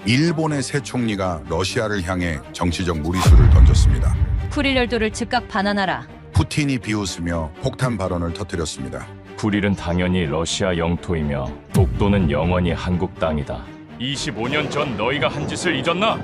일본의 새 총리가 러시아를 향해 정치적 무리수를 던졌습니다. 쿠릴 열도를 즉각 반환하라. 푸틴이 비웃으며 폭탄 발언을 터뜨렸습니다. 쿠릴은 당연히 러시아 영토이며 독도는 영원히 한국 땅이다. 25년 전 너희가 한 짓을 잊었나?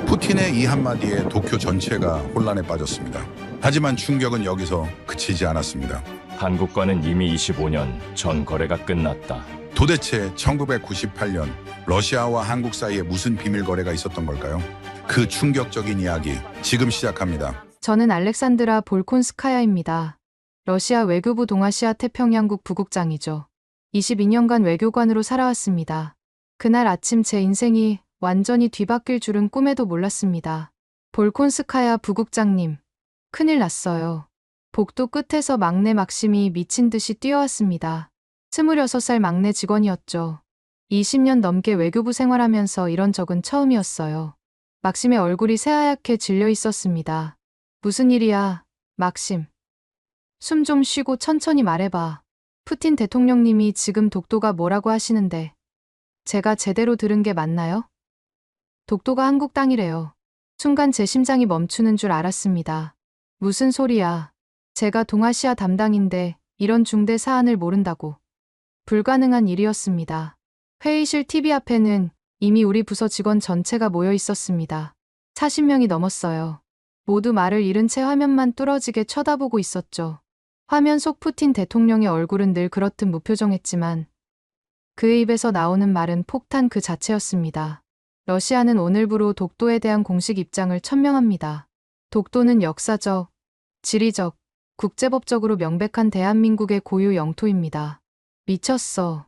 푸틴의 이 한마디에 도쿄 전체가 혼란에 빠졌습니다. 하지만 충격은 여기서 그치지 않았습니다. 한국과는 이미 25년 전 거래가 끝났다. 도대체 1998년 러시아와 한국 사이에 무슨 비밀 거래가 있었던 걸까요? 그 충격적인 이야기 지금 시작합니다. 저는 알렉산드라 볼콘스카야입니다. 러시아 외교부 동아시아 태평양국 부국장이죠. 22년간 외교관으로 살아왔습니다. 그날 아침 제 인생이 완전히 뒤바뀔 줄은 꿈에도 몰랐습니다. 볼콘스카야 부국장님, 큰일 났어요. 복도 끝에서 막내 막심이 미친 듯이 뛰어왔습니다. 26살 막내 직원이었죠. 20년 넘게 외교부 생활하면서 이런 적은 처음이었어요. 막심의 얼굴이 새하얗게 질려 있었습니다. 무슨 일이야, 막심. 숨 좀 쉬고 천천히 말해봐. 푸틴 대통령님이 지금 독도가 뭐라고 하시는데 제가 제대로 들은 게 맞나요? 독도가 한국 땅이래요. 순간 제 심장이 멈추는 줄 알았습니다. 무슨 소리야. 제가 동아시아 담당인데 이런 중대 사안을 모른다고. 불가능한 일이었습니다. 회의실 TV 앞에는 이미 우리 부서 직원 전체가 모여 있었습니다. 40명이 넘었어요. 모두 말을 잃은 채 화면만 뚫어지게 쳐다보고 있었죠. 화면 속 푸틴 대통령의 얼굴은 늘 그렇듯 무표정했지만 그의 입에서 나오는 말은 폭탄 그 자체였습니다. 러시아는 오늘부로 독도에 대한 공식 입장을 천명합니다. 독도는 역사적, 지리적, 국제법적으로 명백한 대한민국의 고유 영토입니다. 미쳤어.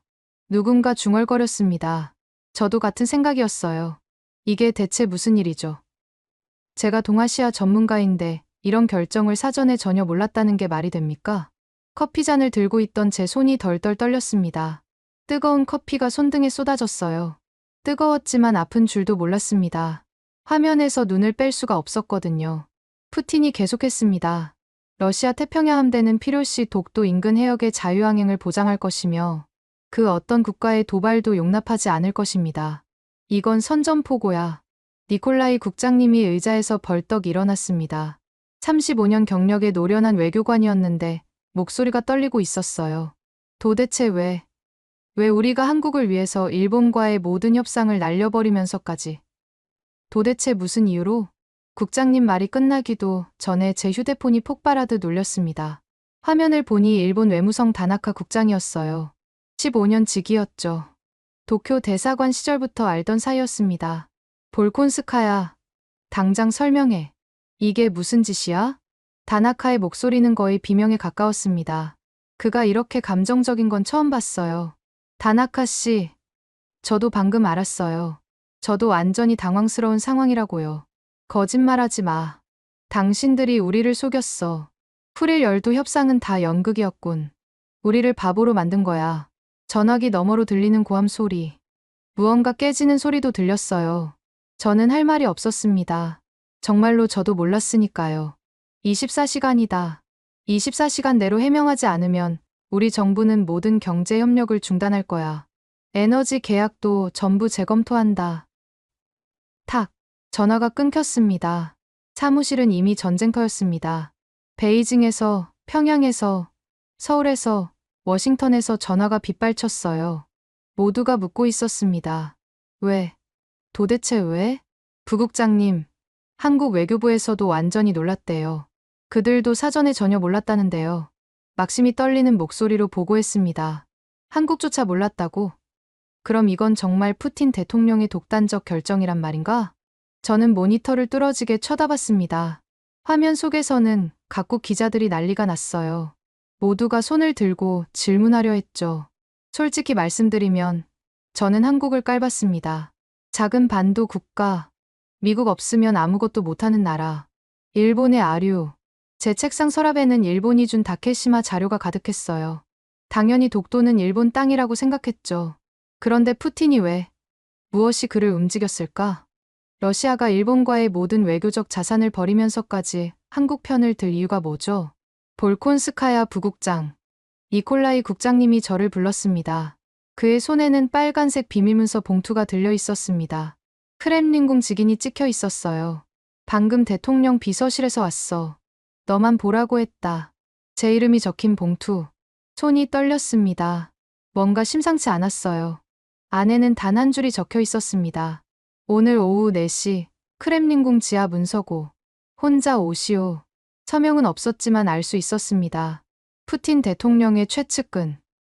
누군가 중얼거렸습니다. 저도 같은 생각이었어요. 이게 대체 무슨 일이죠? 제가 동아시아 전문가인데 이런 결정을 사전에 전혀 몰랐다는 게 말이 됩니까? 커피잔을 들고 있던 제 손이 덜덜 떨렸습니다. 뜨거운 커피가 손등에 쏟아졌어요. 뜨거웠지만 아픈 줄도 몰랐습니다. 화면에서 눈을 뺄 수가 없었거든요. 푸틴이 계속했습니다. 러시아 태평양 함대는 필요시 독도 인근 해역의 자유항행을 보장할 것이며 그 어떤 국가의 도발도 용납하지 않을 것입니다. 이건 선전포고야. 니콜라이 국장님이 의자에서 벌떡 일어났습니다. 35년 경력의 노련한 외교관이었는데 목소리가 떨리고 있었어요. 도대체 왜 우리가 한국을 위해서 일본과의 모든 협상을 날려버리면서까지. 도대체 무슨 이유로? 국장님 말이 끝나기도 전에 제 휴대폰이 폭발하듯 울렸습니다. 화면을 보니 일본 외무성 다나카 국장이었어요. 15년 직이었죠. 도쿄 대사관 시절부터 알던 사이였습니다. 볼콘스카야, 당장 설명해. 이게 무슨 짓이야? 다나카의 목소리는 거의 비명에 가까웠습니다. 그가 이렇게 감정적인 건 처음 봤어요. 다나카 씨, 저도 방금 알았어요. 저도 완전히 당황스러운 상황이라고요. 거짓말하지 마. 당신들이 우리를 속였어. 쿠릴 열도 협상은 다 연극이었군. 우리를 바보로 만든 거야. 전화기 너머로 들리는 고함 소리. 무언가 깨지는 소리도 들렸어요. 저는 할 말이 없었습니다. 정말로 저도 몰랐으니까요. 24시간이다. 24시간 내로 해명하지 않으면 우리 정부는 모든 경제 협력을 중단할 거야. 에너지 계약도 전부 재검토한다. 탁. 전화가 끊겼습니다. 사무실은 이미 전쟁터였습니다. 베이징에서, 평양에서, 서울에서, 워싱턴에서 전화가 빗발쳤어요. 모두가 묻고 있었습니다. 왜? 도대체 왜? 부국장님, 한국 외교부에서도 완전히 놀랐대요. 그들도 사전에 전혀 몰랐다는데요. 막심이 떨리는 목소리로 보고했습니다. 한국조차 몰랐다고? 그럼 이건 정말 푸틴 대통령의 독단적 결정이란 말인가? 저는 모니터를 뚫어지게 쳐다봤습니다. 화면 속에서는 각국 기자들이 난리가 났어요. 모두가 손을 들고 질문하려 했죠. 솔직히 말씀드리면 저는 한국을 깔봤습니다. 작은 반도 국가, 미국 없으면 아무것도 못하는 나라, 일본의 아류. 제 책상 서랍에는 일본이 준 다케시마 자료가 가득했어요. 당연히 독도는 일본 땅이라고 생각했죠. 그런데 푸틴이 왜, 무엇이 그를 움직였을까? 러시아가 일본과의 모든 외교적 자산을 버리면서까지 한국 편을 들 이유가 뭐죠? 볼콘스카야 부국장. 니콜라이 국장님이 저를 불렀습니다. 그의 손에는 빨간색 비밀문서 봉투가 들려 있었습니다. 크렘린궁 직인이 찍혀 있었어요. 방금 대통령 비서실에서 왔어. 너만 보라고 했다. 제 이름이 적힌 봉투. 손이 떨렸습니다. 뭔가 심상치 않았어요. 안에는 단 한 줄이 적혀 있었습니다. 오늘 오후 4시 크렘린궁 지하 문서고. 혼자 오시오. 서명은 없었지만 알 수 있었습니다. 푸틴 대통령의 최측근.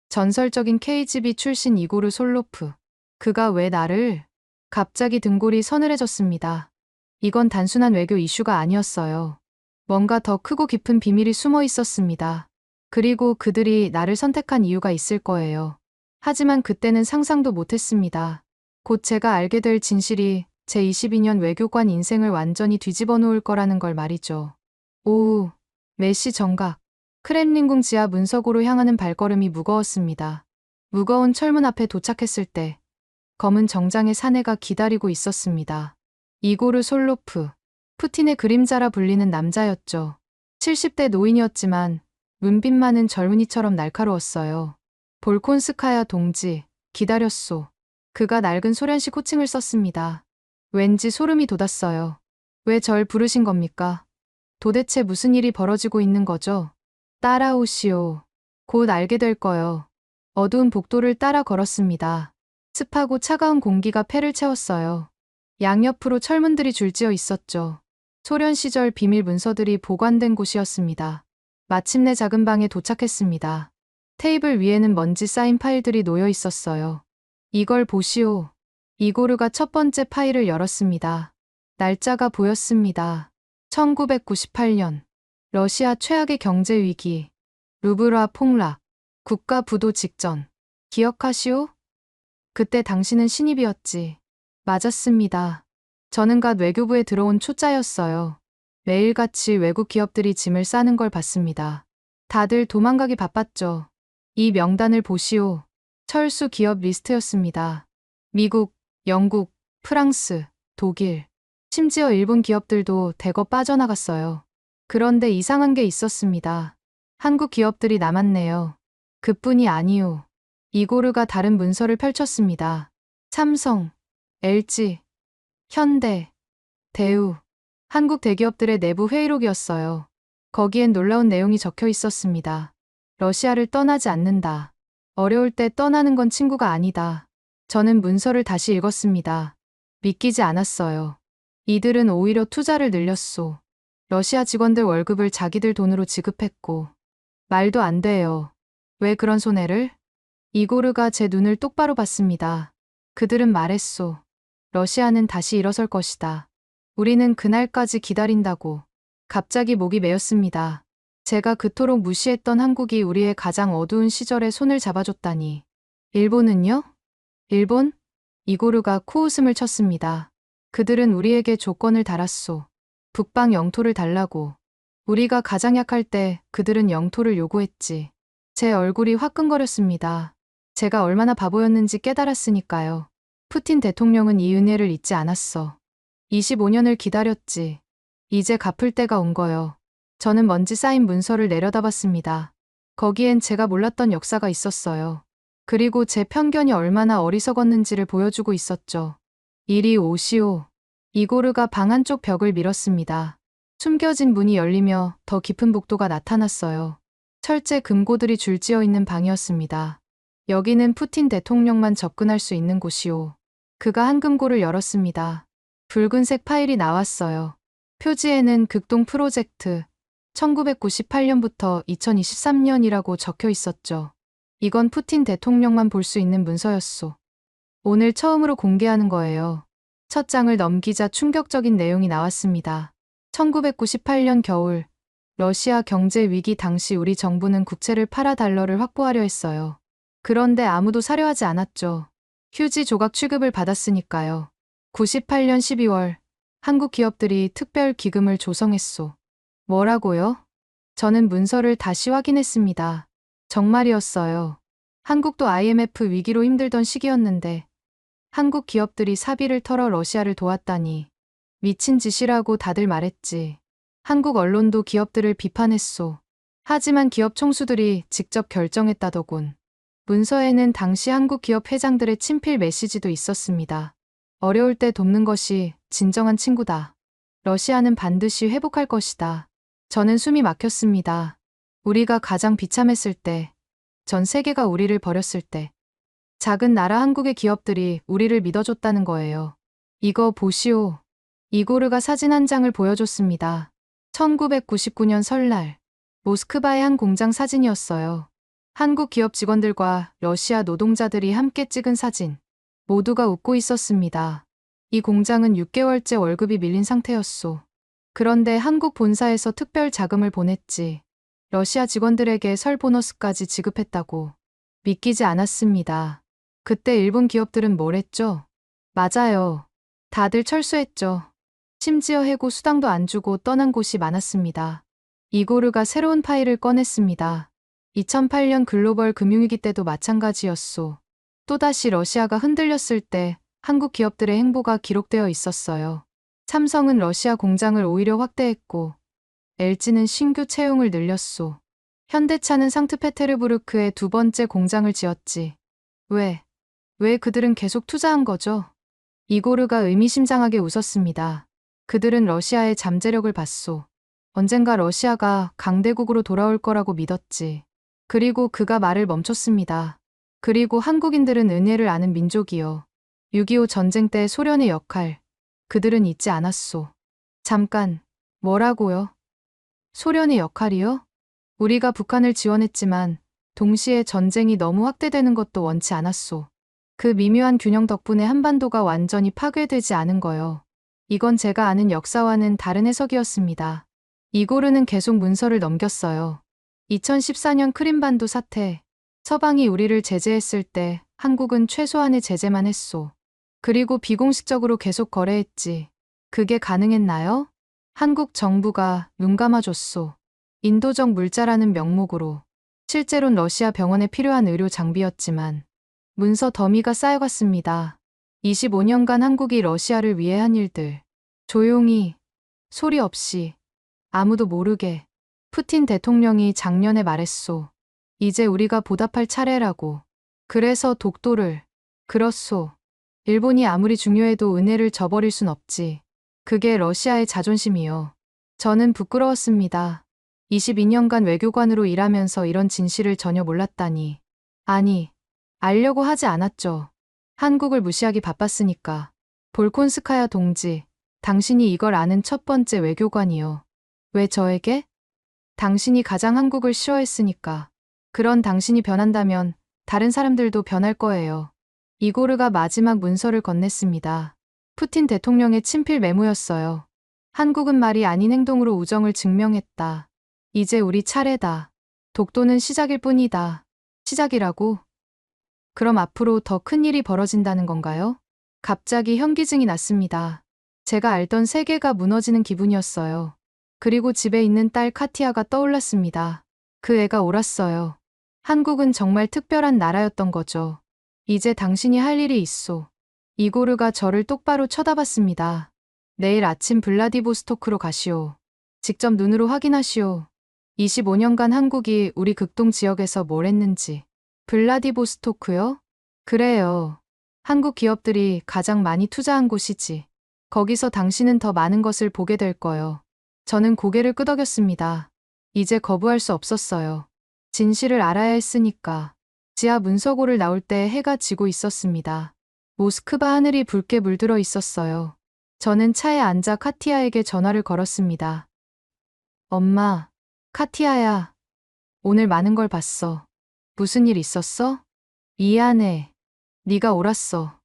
전설적인 KGB 출신 이고르 솔로프. 그가 왜 나를? 갑자기 등골이 서늘해졌습니다. 이건 단순한 외교 이슈가 아니었어요. 뭔가 더 크고 깊은 비밀이 숨어 있었습니다. 그리고 그들이 나를 선택한 이유가 있을 거예요. 하지만 그때는 상상도 못했습니다. 곧 제가 알게 될 진실이 제 22년 외교관 인생을 완전히 뒤집어 놓을 거라는 걸 말이죠. 오후 4시 정각. 크렘린궁 지하 문서고로 향하는 발걸음이 무거웠습니다. 무거운 철문 앞에 도착했을 때 검은 정장의 사내가 기다리고 있었습니다. 이고르 솔로프. 푸틴의 그림자라 불리는 남자였죠. 70대 노인이었지만 눈빛 많은 젊은이처럼 날카로웠어요. 볼콘스카야 동지, 기다렸소. 그가 낡은 소련식 호칭을 썼습니다. 왠지 소름이 돋았어요. 왜 절 부르신 겁니까? 도대체 무슨 일이 벌어지고 있는 거죠? 따라오시오. 곧 알게 될 거요. 어두운 복도를 따라 걸었습니다. 습하고 차가운 공기가 폐를 채웠어요. 양옆으로 철문들이 줄지어 있었죠. 소련 시절 비밀 문서들이 보관된 곳이었습니다. 마침내 작은 방에 도착했습니다. 테이블 위에는 먼지 쌓인 파일들이 놓여 있었어요. 이걸 보시오. 이고르가 첫 번째 파일을 열었습니다. 날짜가 보였습니다. 1998년. 러시아 최악의 경제 위기. 루브라 폭락. 국가 부도 직전. 기억하시오? 그때 당신은 신입이었지. 맞았습니다. 저는 갓 외교부에 들어온 초짜였어요. 매일같이 외국 기업들이 짐을 싸는 걸 봤습니다. 다들 도망가기 바빴죠. 이 명단을 보시오. 철수 기업 리스트였습니다. 미국, 영국, 프랑스, 독일, 심지어 일본 기업들도 대거 빠져나갔어요. 그런데 이상한 게 있었습니다. 한국 기업들이 남았네요. 그뿐이 아니오. 이고르가 다른 문서를 펼쳤습니다. 삼성, LG, 현대, 대우, 한국 대기업들의 내부 회의록이었어요. 거기엔 놀라운 내용이 적혀 있었습니다. 러시아를 떠나지 않는다. 어려울 때 떠나는 건 친구가 아니다. 저는 문서를 다시 읽었습니다. 믿기지 않았어요. 이들은 오히려 투자를 늘렸소. 러시아 직원들 월급을 자기들 돈으로 지급했고. 말도 안 돼요. 왜 그런 손해를? 이고르가 제 눈을 똑바로 봤습니다. 그들은 말했소. 러시아는 다시 일어설 것이다. 우리는 그날까지 기다린다고. 갑자기 목이 메였습니다. 제가 그토록 무시했던 한국이 우리의 가장 어두운 시절에 손을 잡아줬다니. 일본은요? 일본? 이고르가 코웃음을 쳤습니다. 그들은 우리에게 조건을 달았소. 북방 영토를 달라고. 우리가 가장 약할 때 그들은 영토를 요구했지. 제 얼굴이 화끈거렸습니다. 제가 얼마나 바보였는지 깨달았으니까요. 푸틴 대통령은 이 은혜를 잊지 않았어. 25년을 기다렸지. 이제 갚을 때가 온 거요. 저는 먼지 쌓인 문서를 내려다봤습니다. 거기엔 제가 몰랐던 역사가 있었어요. 그리고 제 편견이 얼마나 어리석었는지를 보여주고 있었죠. 이리 오시오. 이고르가 방 한쪽 벽을 밀었습니다. 숨겨진 문이 열리며 더 깊은 복도가 나타났어요. 철제 금고들이 줄지어 있는 방이었습니다. 여기는 푸틴 대통령만 접근할 수 있는 곳이오. 그가 한 금고를 열었습니다. 붉은색 파일이 나왔어요. 표지에는 극동 프로젝트 1998년부터 2023년이라고 적혀 있었죠. 이건 푸틴 대통령만 볼 수 있는 문서였소. 오늘 처음으로 공개하는 거예요. 첫 장을 넘기자 충격적인 내용이 나왔습니다. 1998년 겨울, 러시아 경제 위기 당시 우리 정부는 국채를 팔아 달러를 확보하려 했어요. 그런데 아무도 사려 하지 않았죠. 휴지 조각 취급을 받았으니까요. 98년 12월, 한국 기업들이 특별 기금을 조성했소. 뭐라고요? 저는 문서를 다시 확인했습니다. 정말이었어요. 한국도 IMF 위기로 힘들던 시기였는데 한국 기업들이 사비를 털어 러시아를 도왔다니 미친 짓이라고 다들 말했지. 한국 언론도 기업들을 비판했소. 하지만 기업 총수들이 직접 결정했다더군. 문서에는 당시 한국 기업 회장들의 친필 메시지도 있었습니다. 어려울 때 돕는 것이 진정한 친구다. 러시아는 반드시 회복할 것이다. 저는 숨이 막혔습니다. 우리가 가장 비참했을 때, 전 세계가 우리를 버렸을 때, 작은 나라 한국의 기업들이 우리를 믿어줬다는 거예요. 이거 보시오. 이고르가 사진 한 장을 보여줬습니다. 1999년 설날, 모스크바의 한 공장 사진이었어요. 한국 기업 직원들과 러시아 노동자들이 함께 찍은 사진. 모두가 웃고 있었습니다. 이 공장은 6개월째 월급이 밀린 상태였소. 그런데 한국 본사에서 특별 자금을 보냈지. 러시아 직원들에게 설 보너스까지 지급했다고. 믿기지 않았습니다. 그때 일본 기업들은 뭘 했죠? 맞아요. 다들 철수했죠. 심지어 해고 수당도 안 주고 떠난 곳이 많았습니다. 이고르가 새로운 파일을 꺼냈습니다. 2008년 글로벌 금융위기 때도 마찬가지였소. 또다시 러시아가 흔들렸을 때 한국 기업들의 행보가 기록되어 있었어요. 삼성은 러시아 공장을 오히려 확대했고 LG는 신규 채용을 늘렸소. 현대차는 상트페테르부르크에 두 번째 공장을 지었지. 왜 그들은 계속 투자한 거죠? 이고르가 의미심장하게 웃었습니다. 그들은 러시아의 잠재력을 봤소. 언젠가 러시아가 강대국으로 돌아올 거라고 믿었지. 그리고 그가 말을 멈췄습니다. 그리고 한국인들은 은혜를 아는 민족이요. 6.25 전쟁 때 소련의 역할, 그들은 잊지 않았소. 잠깐, 뭐라고요? 소련의 역할이요? 우리가 북한을 지원했지만 동시에 전쟁이 너무 확대되는 것도 원치 않았소. 그 미묘한 균형 덕분에 한반도가 완전히 파괴되지 않은 거요. 이건 제가 아는 역사와는 다른 해석이었습니다. 이고르는 계속 문서를 넘겼어요. 2014년 크림반도 사태, 서방이 우리를 제재했을 때 한국은 최소한의 제재만 했소. 그리고 비공식적으로 계속 거래했지. 그게 가능했나요? 한국 정부가 눈 감아줬소. 인도적 물자라는 명목으로. 실제론 러시아 병원에 필요한 의료 장비였지만 문서 더미가 쌓여갔습니다. 25년간 한국이 러시아를 위해 한 일들. 조용히, 소리 없이, 아무도 모르게 푸틴 대통령이 작년에 말했소. 이제 우리가 보답할 차례라고. 그래서 독도를. 그렇소. 일본이 아무리 중요해도 은혜를 저버릴 순 없지. 그게 러시아의 자존심이요. 저는 부끄러웠습니다. 22년간 외교관으로 일하면서 이런 진실을 전혀 몰랐다니. 아니, 알려고 하지 않았죠. 한국을 무시하기 바빴으니까. 볼콘스카야 동지, 당신이 이걸 아는 첫 번째 외교관이요. 왜 저에게? 당신이 가장 한국을 싫어했으니까. 그런 당신이 변한다면 다른 사람들도 변할 거예요. 이고르가 마지막 문서를 건넸습니다. 푸틴 대통령의 친필 메모였어요. 한국은 말이 아닌 행동으로 우정을 증명했다. 이제 우리 차례다. 독도는 시작일 뿐이다. 시작이라고? 그럼 앞으로 더 큰 일이 벌어진다는 건가요? 갑자기 현기증이 났습니다. 제가 알던 세계가 무너지는 기분이었어요. 그리고 집에 있는 딸 카티아가 떠올랐습니다. 그 애가 옳았어요. 한국은 정말 특별한 나라였던 거죠. 이제 당신이 할 일이 있소. 이고르가 저를 똑바로 쳐다봤습니다. 내일 아침 블라디보스토크로 가시오. 직접 눈으로 확인하시오. 25년간 한국이 우리 극동 지역에서 뭘 했는지. 블라디보스토크요? 그래요. 한국 기업들이 가장 많이 투자한 곳이지. 거기서 당신은 더 많은 것을 보게 될 거요. 저는 고개를 끄덕였습니다. 이제 거부할 수 없었어요. 진실을 알아야 했으니까. 지하 문서고를 나올 때 해가 지고 있었습니다. 모스크바 하늘이 붉게 물들어 있었어요. 저는 차에 앉아 카티아에게 전화를 걸었습니다. 엄마, 카티아야. 오늘 많은 걸 봤어. 무슨 일 있었어? 미안해. 네가 옳았어.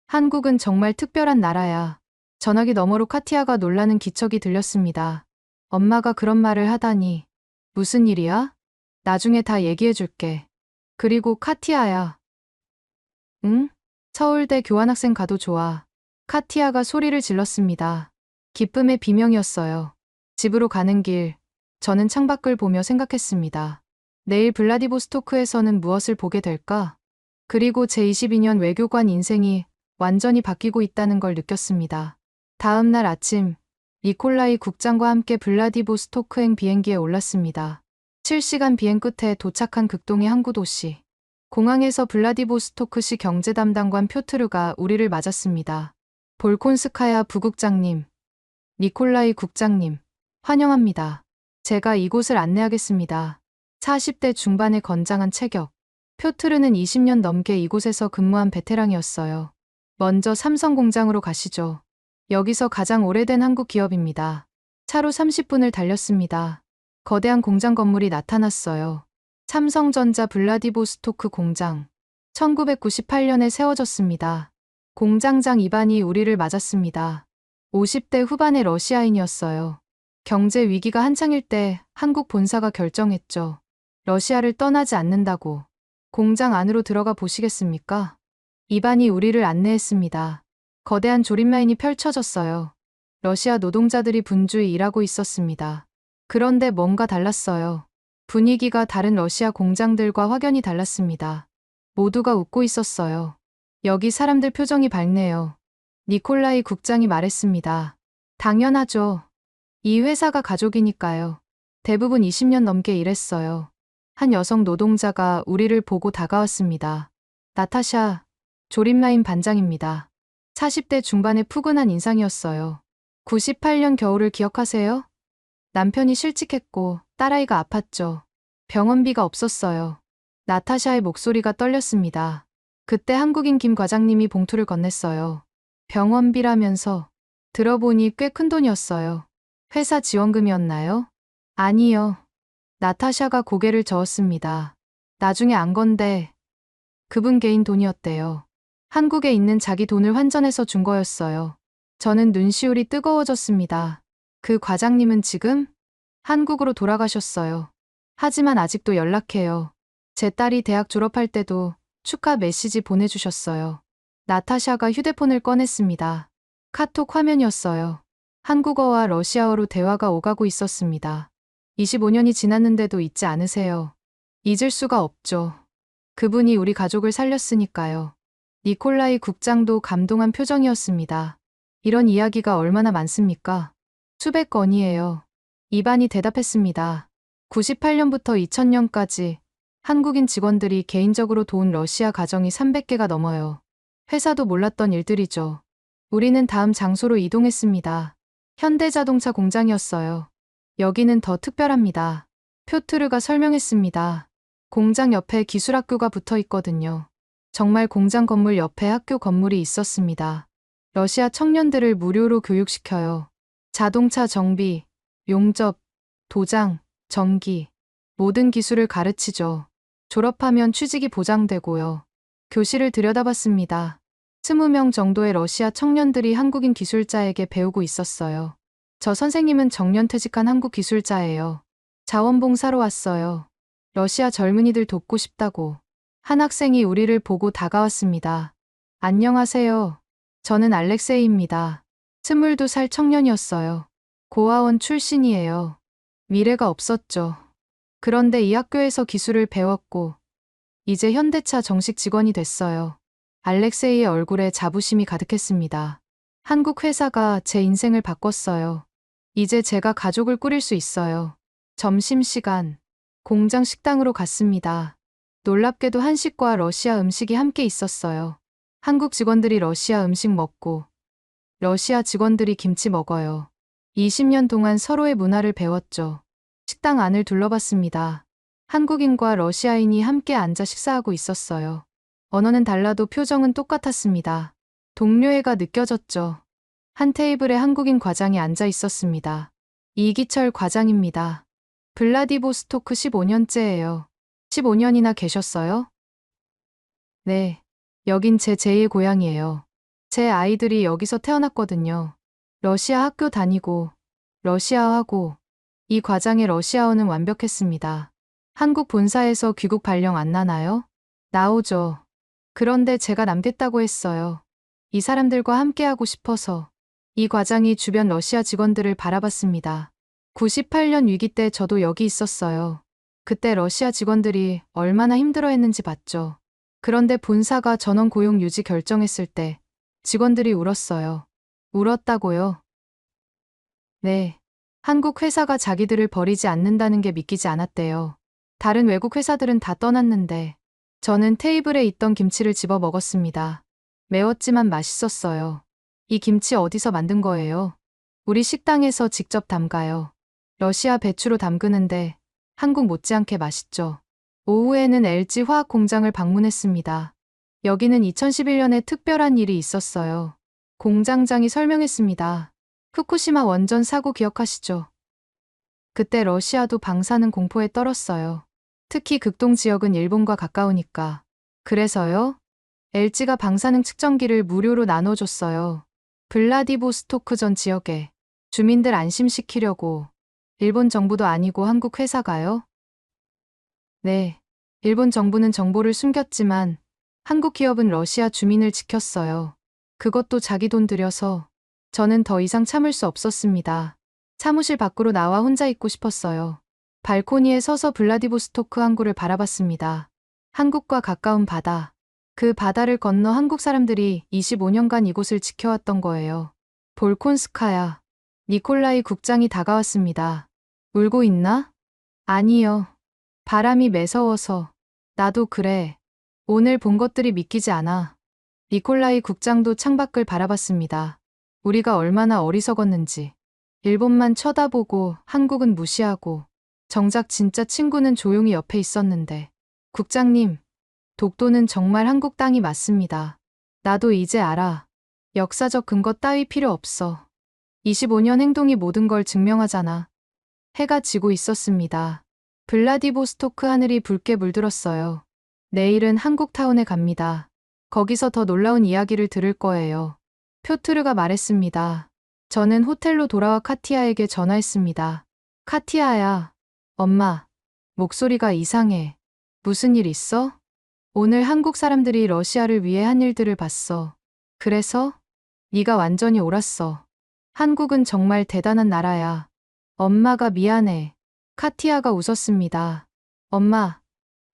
한국은 정말 특별한 나라야. 전화기 너머로 카티아가 놀라는 기척이 들렸습니다. 엄마가 그런 말을 하다니. 무슨 일이야? 나중에 다 얘기해 줄게. 그리고 카티아야. 응? 서울대 교환학생 가도 좋아. 카티아가 소리를 질렀습니다. 기쁨의 비명이었어요. 집으로 가는 길, 저는 창밖을 보며 생각했습니다. 내일 블라디보스토크에서는 무엇을 보게 될까? 그리고 제 22년 외교관 인생이 완전히 바뀌고 있다는 걸 느꼈습니다. 다음 날 아침, 니콜라이 국장과 함께 블라디보스토크행 비행기에 올랐습니다. 7시간 비행 끝에 도착한 극동의 항구 도시. 공항에서 블라디보스토크시 경제 담당관 표트르가 우리를 맞았습니다. 볼콘스카야 부국장님, 니콜라이 국장님, 환영합니다. 제가 이곳을 안내하겠습니다. 40대 중반의 건장한 체격. 표트르는 20년 넘게 이곳에서 근무한 베테랑이었어요. 먼저 삼성 공장으로 가시죠. 여기서 가장 오래된 한국 기업입니다. 차로 30분을 달렸습니다. 거대한 공장 건물이 나타났어요. 삼성전자 블라디보스토크 공장. 1998년에 세워졌습니다. 공장장 이반이 우리를 맞았습니다. 50대 후반의 러시아인이었어요. 경제 위기가 한창일 때 한국 본사가 결정했죠. 러시아를 떠나지 않는다고. 공장 안으로 들어가 보시겠습니까? 이반이 우리를 안내했습니다. 거대한 조립라인이 펼쳐졌어요. 러시아 노동자들이 분주히 일하고 있었습니다. 그런데 뭔가 달랐어요. 분위기가 다른 러시아 공장들과 확연히 달랐습니다. 모두가 웃고 있었어요. 여기 사람들 표정이 밝네요. 니콜라이 국장이 말했습니다. 당연하죠. 이 회사가 가족이니까요. 대부분 20년 넘게 일했어요. 한 여성 노동자가 우리를 보고 다가왔습니다. 나타샤, 조립라인 반장입니다. 40대 중반의 푸근한 인상이었어요. 98년 겨울을 기억하세요? 남편이 실직했고 딸아이가 아팠죠. 병원비가 없었어요. 나타샤의 목소리가 떨렸습니다. 그때 한국인 김 과장님이 봉투를 건넸어요. 병원비라면서. 들어보니 꽤 큰 돈이었어요. 회사 지원금이었나요? 아니요. 나타샤가 고개를 저었습니다. 나중에 안 건데 그분 개인 돈이었대요. 한국에 있는 자기 돈을 환전해서 준 거였어요. 저는 눈시울이 뜨거워졌습니다. 그 과장님은 지금 한국으로 돌아가셨어요. 하지만 아직도 연락해요. 제 딸이 대학 졸업할 때도 축하 메시지 보내주셨어요. 나타샤가 휴대폰을 꺼냈습니다. 카톡 화면이었어요. 한국어와 러시아어로 대화가 오가고 있었습니다. 25년이 지났는데도 잊지 않으세요. 잊을 수가 없죠. 그분이 우리 가족을 살렸으니까요. 니콜라이 국장도 감동한 표정이었습니다. 이런 이야기가 얼마나 많습니까? 수백 건이에요. 이반이 대답했습니다. 98년부터 2000년까지 한국인 직원들이 개인적으로 도운 러시아 가정이 300개가 넘어요. 회사도 몰랐던 일들이죠. 우리는 다음 장소로 이동했습니다. 현대자동차 공장이었어요. 여기는 더 특별합니다. 표트르가 설명했습니다. 공장 옆에 기술학교가 붙어 있거든요. 정말 공장 건물 옆에 학교 건물이 있었습니다. 러시아 청년들을 무료로 교육시켜요. 자동차 정비, 용접, 도장, 전기, 모든 기술을 가르치죠. 졸업하면 취직이 보장되고요. 교실을 들여다봤습니다. 20명 정도의 러시아 청년들이 한국인 기술자에게 배우고 있었어요. 저 선생님은 정년퇴직한 한국 기술자예요. 자원봉사로 왔어요. 러시아 젊은이들 돕고 싶다고. 한 학생이 우리를 보고 다가왔습니다. 안녕하세요. 저는 알렉세이입니다. 22살 청년이었어요. 고아원 출신이에요. 미래가 없었죠. 그런데 이 학교에서 기술을 배웠고 이제 현대차 정식 직원이 됐어요. 알렉세이의 얼굴에 자부심이 가득했습니다. 한국 회사가 제 인생을 바꿨어요. 이제 제가 가족을 꾸릴 수 있어요. 점심시간, 공장 식당으로 갔습니다. 놀랍게도 한식과 러시아 음식이 함께 있었어요. 한국 직원들이 러시아 음식 먹고 러시아 직원들이 김치 먹어요. 20년 동안 서로의 문화를 배웠죠. 식당 안을 둘러봤습니다. 한국인과 러시아인이 함께 앉아 식사하고 있었어요. 언어는 달라도 표정은 똑같았습니다. 동료애가 느껴졌죠. 한 테이블에 한국인 과장이 앉아 있었습니다. 이기철 과장입니다. 블라디보스토크 15년째예요. 15년이나 계셨어요? 네. 여긴 제 제2의 고향이에요. 제 아이들이 여기서 태어났거든요. 러시아 학교 다니고 러시아하고 이 과장의 러시아어는 완벽했습니다. 한국 본사에서 귀국 발령 안 나나요? 나오죠. 그런데 제가 남겠다고 했어요. 이 사람들과 함께하고 싶어서. 이 과장이 주변 러시아 직원들을 바라봤습니다. 98년 위기 때 저도 여기 있었어요. 그때 러시아 직원들이 얼마나 힘들어했는지 봤죠. 그런데 본사가 전원 고용 유지 결정했을 때 직원들이 울었어요. 울었다고요? 네. 한국 회사가 자기들을 버리지 않는다는 게 믿기지 않았대요. 다른 외국 회사들은 다 떠났는데 저는 테이블에 있던 김치를 집어 먹었습니다. 매웠지만 맛있었어요. 이 김치 어디서 만든 거예요? 우리 식당에서 직접 담가요. 러시아 배추로 담그는데 한국 못지않게 맛있죠. 오후에는 LG 화학 공장을 방문했습니다. 여기는 2011년에 특별한 일이 있었어요. 공장장이 설명했습니다. 후쿠시마 원전 사고 기억하시죠? 그때 러시아도 방사능 공포에 떨었어요. 특히 극동 지역은 일본과 가까우니까. 그래서요? LG가 방사능 측정기를 무료로 나눠줬어요. 블라디보스토크 전 지역에 주민들 안심시키려고. 일본 정부도 아니고 한국 회사가요? 네. 일본 정부는 정보를 숨겼지만 한국 기업은 러시아 주민을 지켰어요. 그것도 자기 돈 들여서. 저는 더 이상 참을 수 없었습니다. 사무실 밖으로 나와 혼자 있고 싶었어요. 발코니에 서서 블라디보스토크 항구를 바라봤습니다. 한국과 가까운 바다. 그 바다를 건너 한국 사람들이 25년간 이곳을 지켜왔던 거예요. 볼콘스카야. 니콜라이 국장이 다가왔습니다. 울고 있나? 아니요. 바람이 매서워서. 나도 그래. 오늘 본 것들이 믿기지 않아. 니콜라이 국장도 창밖을 바라봤습니다. 우리가 얼마나 어리석었는지. 일본만 쳐다보고 한국은 무시하고. 정작 진짜 친구는 조용히 옆에 있었는데. 국장님, 독도는 정말 한국 땅이 맞습니다. 나도 이제 알아. 역사적 근거 따위 필요 없어. 25년 행동이 모든 걸 증명하잖아. 해가 지고 있었습니다. 블라디보스토크 하늘이 붉게 물들었어요. 내일은 한국타운에 갑니다. 거기서 더 놀라운 이야기를 들을 거예요. 표트르가 말했습니다. 저는 호텔로 돌아와 카티아에게 전화했습니다. 카티아야, 엄마, 목소리가 이상해. 무슨 일 있어? 오늘 한국 사람들이 러시아를 위해 한 일들을 봤어. 그래서? 네가 완전히 옳았어. 한국은 정말 대단한 나라야. 엄마가 미안해. 카티아가 웃었습니다. 엄마,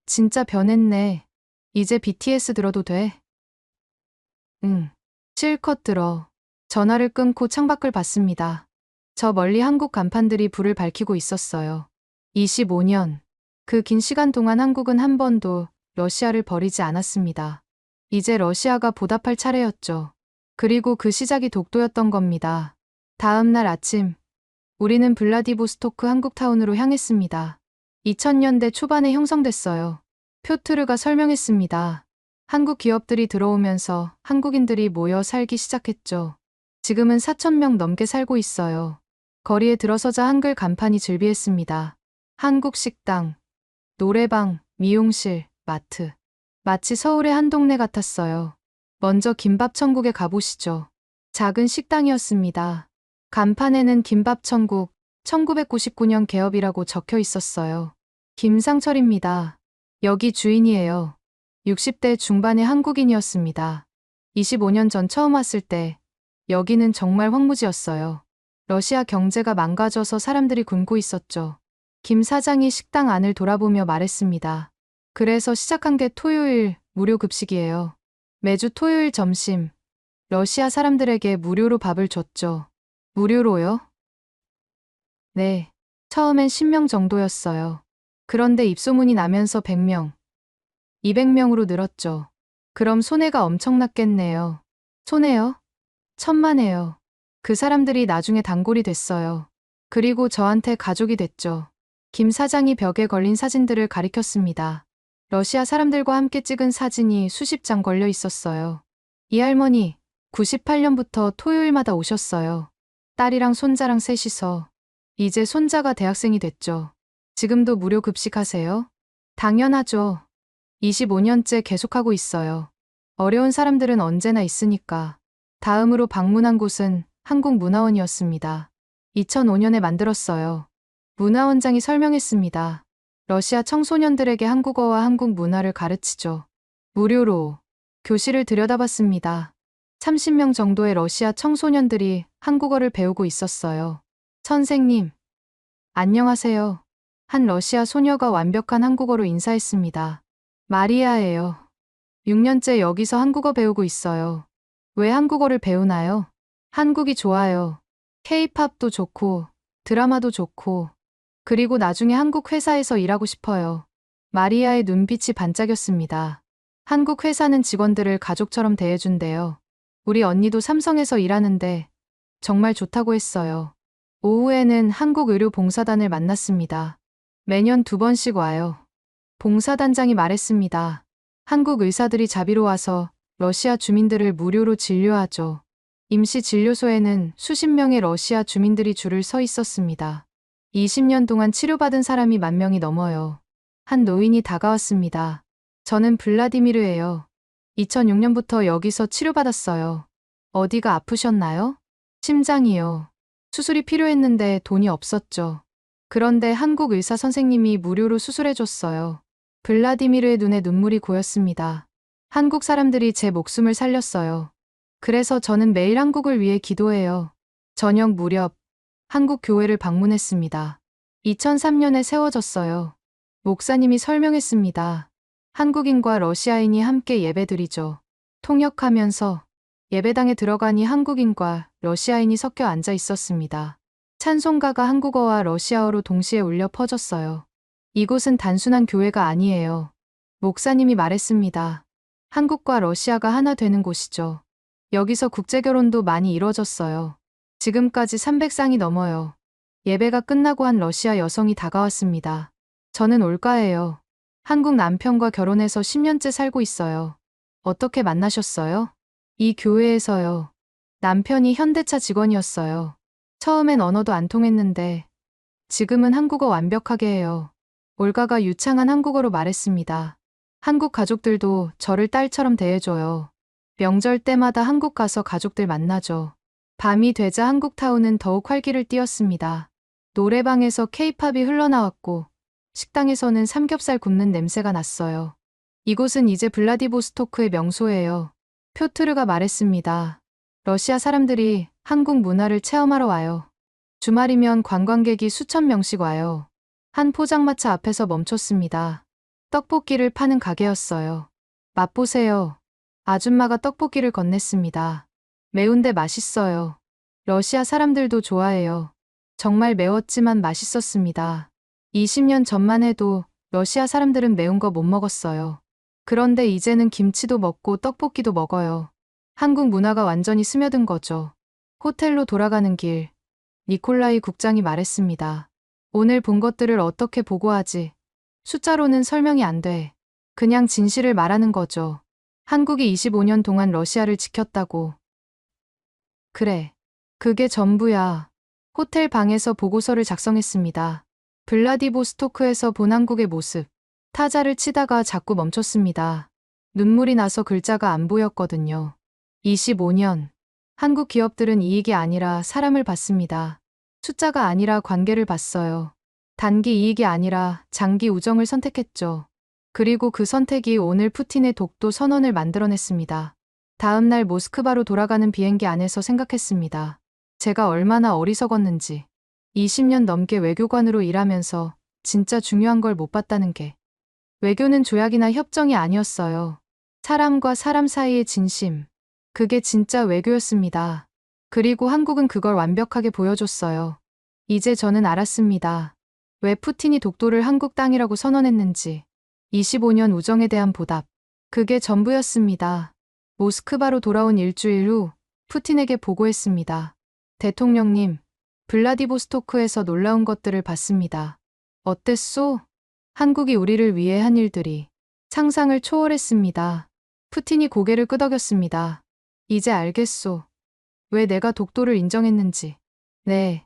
진짜 변했네. 이제 BTS 들어도 돼? 응, 실컷 들어. 전화를 끊고 창밖을 봤습니다. 저 멀리 한국 간판들이 불을 밝히고 있었어요. 25년. 그 긴 시간 동안 한국은 한 번도 러시아를 버리지 않았습니다. 이제 러시아가 보답할 차례였죠. 그리고 그 시작이 독도였던 겁니다. 다음 날 아침, 우리는 블라디보스토크 한국타운으로 향했습니다. 2000년대 초반에 형성됐어요. 표트르가 설명했습니다. 한국 기업들이 들어오면서 한국인들이 모여 살기 시작했죠. 지금은 4,000명 넘게 살고 있어요. 거리에 들어서자 한글 간판이 즐비했습니다. 한국 식당, 노래방, 미용실, 마트. 마치 서울의 한 동네 같았어요. 먼저 김밥천국에 가보시죠. 작은 식당이었습니다. 간판에는 김밥천국, 1999년 개업이라고 적혀 있었어요. 김상철입니다. 여기 주인이에요. 60대 중반의 한국인이었습니다. 25년 전 처음 왔을 때 여기는 정말 황무지였어요. 러시아 경제가 망가져서 사람들이 굶고 있었죠. 김 사장이 식당 안을 돌아보며 말했습니다. 그래서 시작한 게 토요일 무료 급식이에요. 매주 토요일 점심, 러시아 사람들에게 무료로 밥을 줬죠. 무료로요? 네, 처음엔 10명 정도였어요. 그런데 입소문이 나면서 100명, 200명으로 늘었죠. 그럼 손해가 엄청났겠네요. 손해요? 천만에요. 그 사람들이 나중에 단골이 됐어요. 그리고 저한테 가족이 됐죠. 김 사장이 벽에 걸린 사진들을 가리켰습니다. 러시아 사람들과 함께 찍은 사진이 수십 장 걸려 있었어요. 이 할머니, 98년부터 토요일마다 오셨어요. 딸이랑 손자랑 셋이서. 이제 손자가 대학생이 됐죠. 지금도 무료 급식하세요? 당연하죠. 25년째 계속하고 있어요. 어려운 사람들은 언제나 있으니까. 다음으로 방문한 곳은 한국문화원이었습니다. 2005년에 만들었어요. 문화원장이 설명했습니다. 러시아 청소년들에게 한국어와 한국 문화를 가르치죠. 무료로. 교실을 들여다봤습니다. 30명 정도의 러시아 청소년들이 한국어를 배우고 있었어요. 선생님, 안녕하세요. 한 러시아 소녀가 완벽한 한국어로 인사했습니다. 마리아예요. 6년째 여기서 한국어 배우고 있어요. 왜 한국어를 배우나요? 한국이 좋아요. K-팝도 좋고, 드라마도 좋고, 그리고 나중에 한국 회사에서 일하고 싶어요. 마리아의 눈빛이 반짝였습니다. 한국 회사는 직원들을 가족처럼 대해준대요. 우리 언니도 삼성에서 일하는데 정말 좋다고 했어요. 오후에는 한국의료봉사단을 만났습니다. 매년 2번씩 와요. 봉사단장이 말했습니다. 한국 의사들이 자비로 와서 러시아 주민들을 무료로 진료하죠. 임시 진료소에는 수십 명의 러시아 주민들이 줄을 서 있었습니다. 20년 동안 치료받은 사람이 10,000명이 넘어요. 한 노인이 다가왔습니다. 저는 블라디미르예요. 2006년부터 여기서 치료받았어요. 어디가 아프셨나요? 심장이요. 수술이 필요했는데 돈이 없었죠. 그런데 한국 의사 선생님이 무료로 수술해줬어요. 블라디미르의 눈에 눈물이 고였습니다. 한국 사람들이 제 목숨을 살렸어요. 그래서 저는 매일 한국을 위해 기도해요. 저녁 무렵 한국 교회를 방문했습니다. 2003년에 세워졌어요. 목사님이 설명했습니다. 한국인과 러시아인이 함께 예배드리죠. 통역하면서 예배당에 들어가니 한국인과 러시아인이 섞여 앉아 있었습니다. 찬송가가 한국어와 러시아어로 동시에 울려 퍼졌어요. 이곳은 단순한 교회가 아니에요. 목사님이 말했습니다. 한국과 러시아가 하나 되는 곳이죠. 여기서 국제결혼도 많이 이뤄졌어요. 지금까지 300쌍이 넘어요. 예배가 끝나고 한 러시아 여성이 다가왔습니다. 저는 올가예요. 한국 남편과 결혼해서 10년째 살고 있어요. 어떻게 만나셨어요? 이 교회에서요. 남편이 현대차 직원이었어요. 처음엔 언어도 안 통했는데 지금은 한국어 완벽하게 해요. 올가가 유창한 한국어로 말했습니다. 한국 가족들도 저를 딸처럼 대해줘요. 명절 때마다 한국 가서 가족들 만나죠. 밤이 되자 한국타운은 더욱 활기를 띠었습니다. 노래방에서 케이팝이 흘러나왔고 식당에서는 삼겹살 굽는 냄새가 났어요. 이곳은 이제 블라디보스토크의 명소예요. 표트르가 말했습니다. 러시아 사람들이 한국 문화를 체험하러 와요. 주말이면 관광객이 수천 명씩 와요. 한 포장마차 앞에서 멈췄습니다. 떡볶이를 파는 가게였어요. 맛보세요. 아줌마가 떡볶이를 건넸습니다. 매운데 맛있어요. 러시아 사람들도 좋아해요. 정말 매웠지만 맛있었습니다. 20년 전만 해도 러시아 사람들은 매운 거 못 먹었어요. 그런데 이제는 김치도 먹고 떡볶이도 먹어요. 한국 문화가 완전히 스며든 거죠. 호텔로 돌아가는 길, 니콜라이 국장이 말했습니다. 오늘 본 것들을 어떻게 보고하지? 숫자로는 설명이 안 돼. 그냥 진실을 말하는 거죠. 한국이 25년 동안 러시아를 지켰다고. 그래. 그게 전부야. 호텔 방에서 보고서를 작성했습니다. 블라디보스토크에서 본 한국의 모습. 타자를 치다가 자꾸 멈췄습니다. 눈물이 나서 글자가 안 보였거든요. 25년. 한국 기업들은 이익이 아니라 사람을 봤습니다. 숫자가 아니라 관계를 봤어요. 단기 이익이 아니라 장기 우정을 선택했죠. 그리고 그 선택이 오늘 푸틴의 독도 선언을 만들어냈습니다. 다음 날 모스크바로 돌아가는 비행기 안에서 생각했습니다. 제가 얼마나 어리석었는지. 20년 넘게 외교관으로 일하면서 진짜 중요한 걸 못 봤다는 게. 외교는 조약이나 협정이 아니었어요. 사람과 사람 사이의 진심. 그게 진짜 외교였습니다. 그리고 한국은 그걸 완벽하게 보여줬어요. 이제 저는 알았습니다. 왜 푸틴이 독도를 한국 땅이라고 선언했는지. 25년 우정에 대한 보답. 그게 전부였습니다. 모스크바로 돌아온 일주일 후 푸틴에게 보고했습니다. 대통령님, 블라디보스토크에서 놀라운 것들을 봤습니다. 어땠소? 한국이 우리를 위해 한 일들이 상상을 초월했습니다. 푸틴이 고개를 끄덕였습니다. 이제 알겠소. 왜 내가 독도를 인정했는지. 네.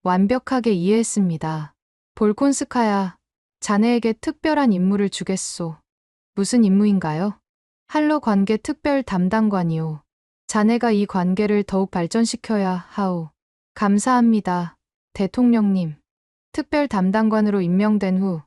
완벽하게 이해했습니다. 볼콘스카야, 자네에게 특별한 임무를 주겠소. 무슨 임무인가요? 한러 관계 특별 담당관이오. 자네가 이 관계를 더욱 발전시켜야 하오. 감사합니다. 대통령님. 특별 담당관으로 임명된 후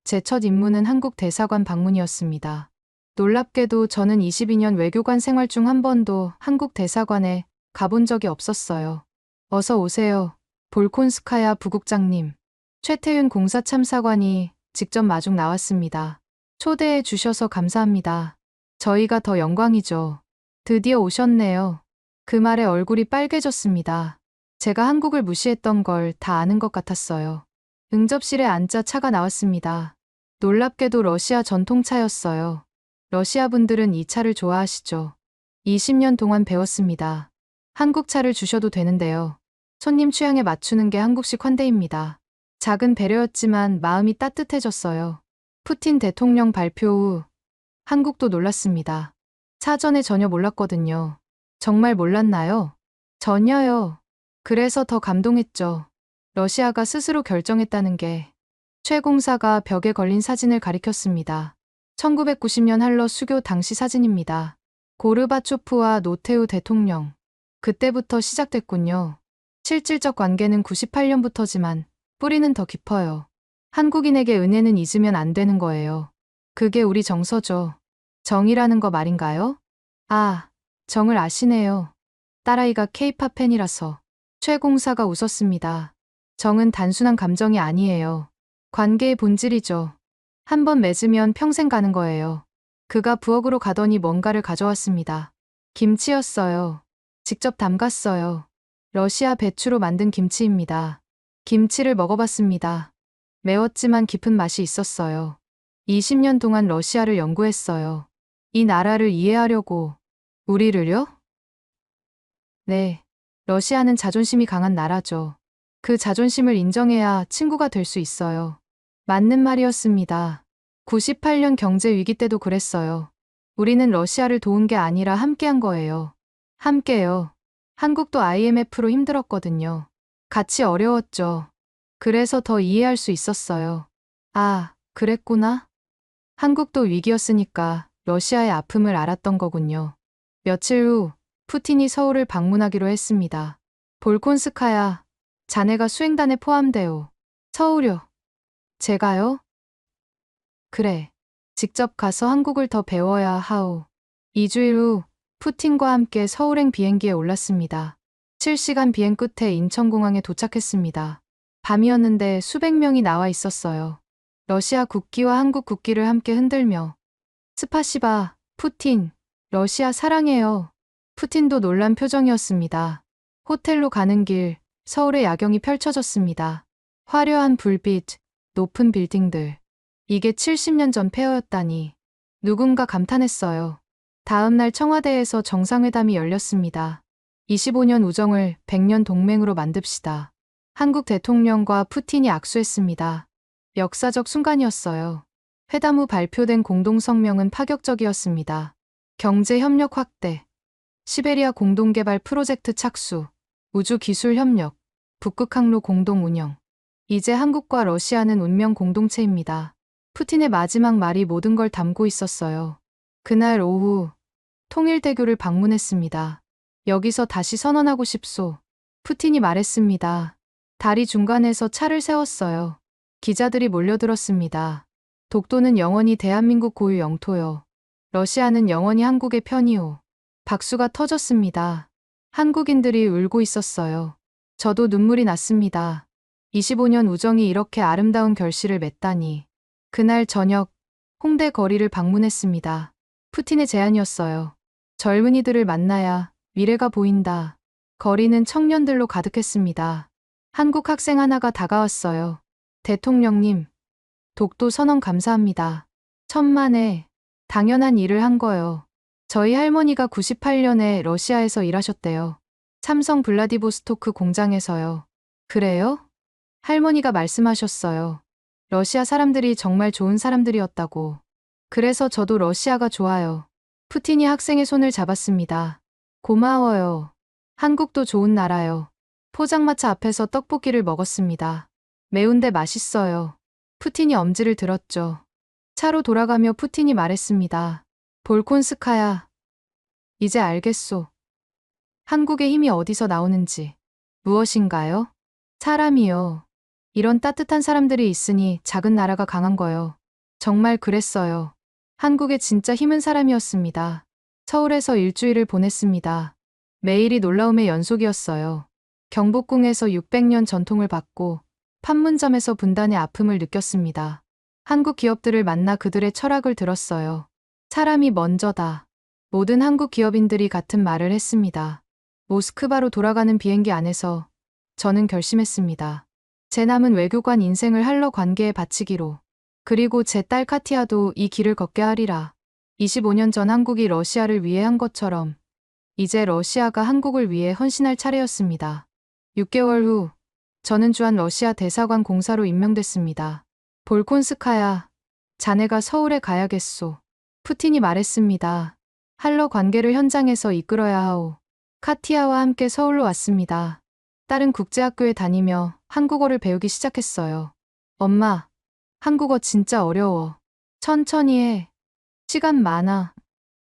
제 첫 임무는 한국 대사관 방문이었습니다. 놀랍게도 저는 22년 외교관 생활 중 한 번도 한국 대사관에 가본 적이 없었어요. 어서 오세요. 볼콘스카야 부국장님. 최태윤 공사참사관이 직접 마중 나왔습니다. 초대해 주셔서 감사합니다. 저희가 더 영광이죠. 드디어 오셨네요. 그 말에 얼굴이 빨개졌습니다. 제가 한국을 무시했던 걸 다 아는 것 같았어요. 응접실에 앉자 차가 나왔습니다. 놀랍게도 러시아 전통차였어요. 러시아 분들은 이 차를 좋아하시죠. 20년 동안 배웠습니다. 한국 차를 주셔도 되는데요. 손님 취향에 맞추는 게 한국식 환대입니다. 작은 배려였지만 마음이 따뜻해졌어요. 푸틴 대통령 발표 후 한국도 놀랐습니다. 사전에 전혀 몰랐거든요. 정말 몰랐나요? 전혀요. 그래서 더 감동했죠. 러시아가 스스로 결정했다는 게. 최 공사가 벽에 걸린 사진을 가리켰습니다. 1990년 할러 수교 당시 사진입니다. 고르바초프와 노테우 대통령. 그때부터 시작됐군요. 실질적 관계는 98년부터지만 뿌리는 더 깊어요. 한국인에게 은혜는 잊으면 안 되는 거예요. 그게 우리 정서죠. 정이라는 거 말인가요? 아, 정을 아시네요. 딸아이가 케이팝 팬이라서. 최 공사가 웃었습니다. 정은 단순한 감정이 아니에요. 관계의 본질이죠. 한 번 맺으면 평생 가는 거예요. 그가 부엌으로 가더니 뭔가를 가져왔습니다. 김치였어요. 직접 담갔어요. 러시아 배추로 만든 김치입니다. 김치를 먹어봤습니다. 매웠지만 깊은 맛이 있었어요. 20년 동안 러시아를 연구했어요. 이 나라를 이해하려고. 우리를요? 네. 러시아는 자존심이 강한 나라죠. 그 자존심을 인정해야 친구가 될 수 있어요. 맞는 말이었습니다. 98년 경제 위기 때도 그랬어요. 우리는 러시아를 도운 게 아니라 함께한 거예요. 함께요. 한국도 IMF로 힘들었거든요. 같이 어려웠죠. 그래서 더 이해할 수 있었어요. 아, 그랬구나. 한국도 위기였으니까 러시아의 아픔을 알았던 거군요. 며칠 후 푸틴이 서울을 방문하기로 했습니다. 볼콘스카야, 자네가 수행단에 포함되오. 서울요. 제가요? 그래. 직접 가서 한국을 더 배워야 하오. 2주일 후 푸틴과 함께 서울행 비행기에 올랐습니다. 7시간 비행 끝에 인천공항에 도착했습니다. 밤이었는데 수백 명이 나와 있었어요. 러시아 국기와 한국 국기를 함께 흔들며 스파시바, 푸틴, 러시아 사랑해요. 푸틴도 놀란 표정이었습니다. 호텔로 가는 길, 서울의 야경이 펼쳐졌습니다. 화려한 불빛, 높은 빌딩들. 이게 70년 전 폐허였다니. 누군가 감탄했어요. 다음 날 청와대에서 정상회담이 열렸습니다. 25년 우정을 100년 동맹으로 만듭시다. 한국 대통령과 푸틴이 악수했습니다. 역사적 순간이었어요. 회담 후 발표된 공동성명은 파격적이었습니다. 경제 협력 확대, 시베리아 공동개발 프로젝트 착수, 우주 기술 협력, 북극 항로 공동 운영. 이제 한국과 러시아는 운명 공동체입니다. 푸틴의 마지막 말이 모든 걸 담고 있었어요. 그날 오후 통일대교를 방문했습니다. 여기서 다시 선언하고 싶소. 푸틴이 말했습니다. 다리 중간에서 차를 세웠어요. 기자들이 몰려들었습니다. 독도는 영원히 대한민국 고유 영토요. 러시아는 영원히 한국의 편이오. 박수가 터졌습니다. 한국인들이 울고 있었어요. 저도 눈물이 났습니다. 25년 우정이 이렇게 아름다운 결실을 맺다니. 그날 저녁 홍대 거리를 방문했습니다. 푸틴의 제안이었어요. 젊은이들을 만나야 미래가 보인다. 거리는 청년들로 가득했습니다. 한국 학생 하나가 다가왔어요. 대통령님, 독도 선언 감사합니다. 천만에 당연한 일을 한 거요. 저희 할머니가 98년에 러시아에서 일하셨대요. 삼성 블라디보스토크 공장에서요. 그래요? 할머니가 말씀하셨어요. 러시아 사람들이 정말 좋은 사람들이었다고. 그래서 저도 러시아가 좋아요. 푸틴이 학생의 손을 잡았습니다. 고마워요. 한국도 좋은 나라요. 포장마차 앞에서 떡볶이를 먹었습니다. 매운데 맛있어요. 푸틴이 엄지를 들었죠. 차로 돌아가며 푸틴이 말했습니다. 볼콘스카야, 이제 알겠소. 한국의 힘이 어디서 나오는지. 무엇인가요? 사람이요. 이런 따뜻한 사람들이 있으니 작은 나라가 강한 거요. 정말 그랬어요. 한국의 진짜 힘은 사람이었습니다. 서울에서 일주일을 보냈습니다. 매일이 놀라움의 연속이었어요. 경복궁에서 600년 전통을 받고 판문점에서 분단의 아픔을 느꼈습니다. 한국 기업들을 만나 그들의 철학을 들었어요. 사람이 먼저다. 모든 한국 기업인들이 같은 말을 했습니다. 모스크바로 돌아가는 비행기 안에서 저는 결심했습니다. 제 남은 외교관 인생을 할러 관계에 바치기로. 그리고 제 딸 카티아도 이 길을 걷게 하리라. 25년 전 한국이 러시아를 위해 한 것처럼 이제 러시아가 한국을 위해 헌신할 차례였습니다. 6개월 후 저는 주한 러시아 대사관 공사로 임명됐습니다. 볼콘스카야, 자네가 서울에 가야겠소. 푸틴이 말했습니다. 할러 관계를 현장에서 이끌어야 하오. 카티아와 함께 서울로 왔습니다. 딸은 국제학교에 다니며 한국어를 배우기 시작했어요. 엄마, 한국어 진짜 어려워. 천천히 해. 시간 많아.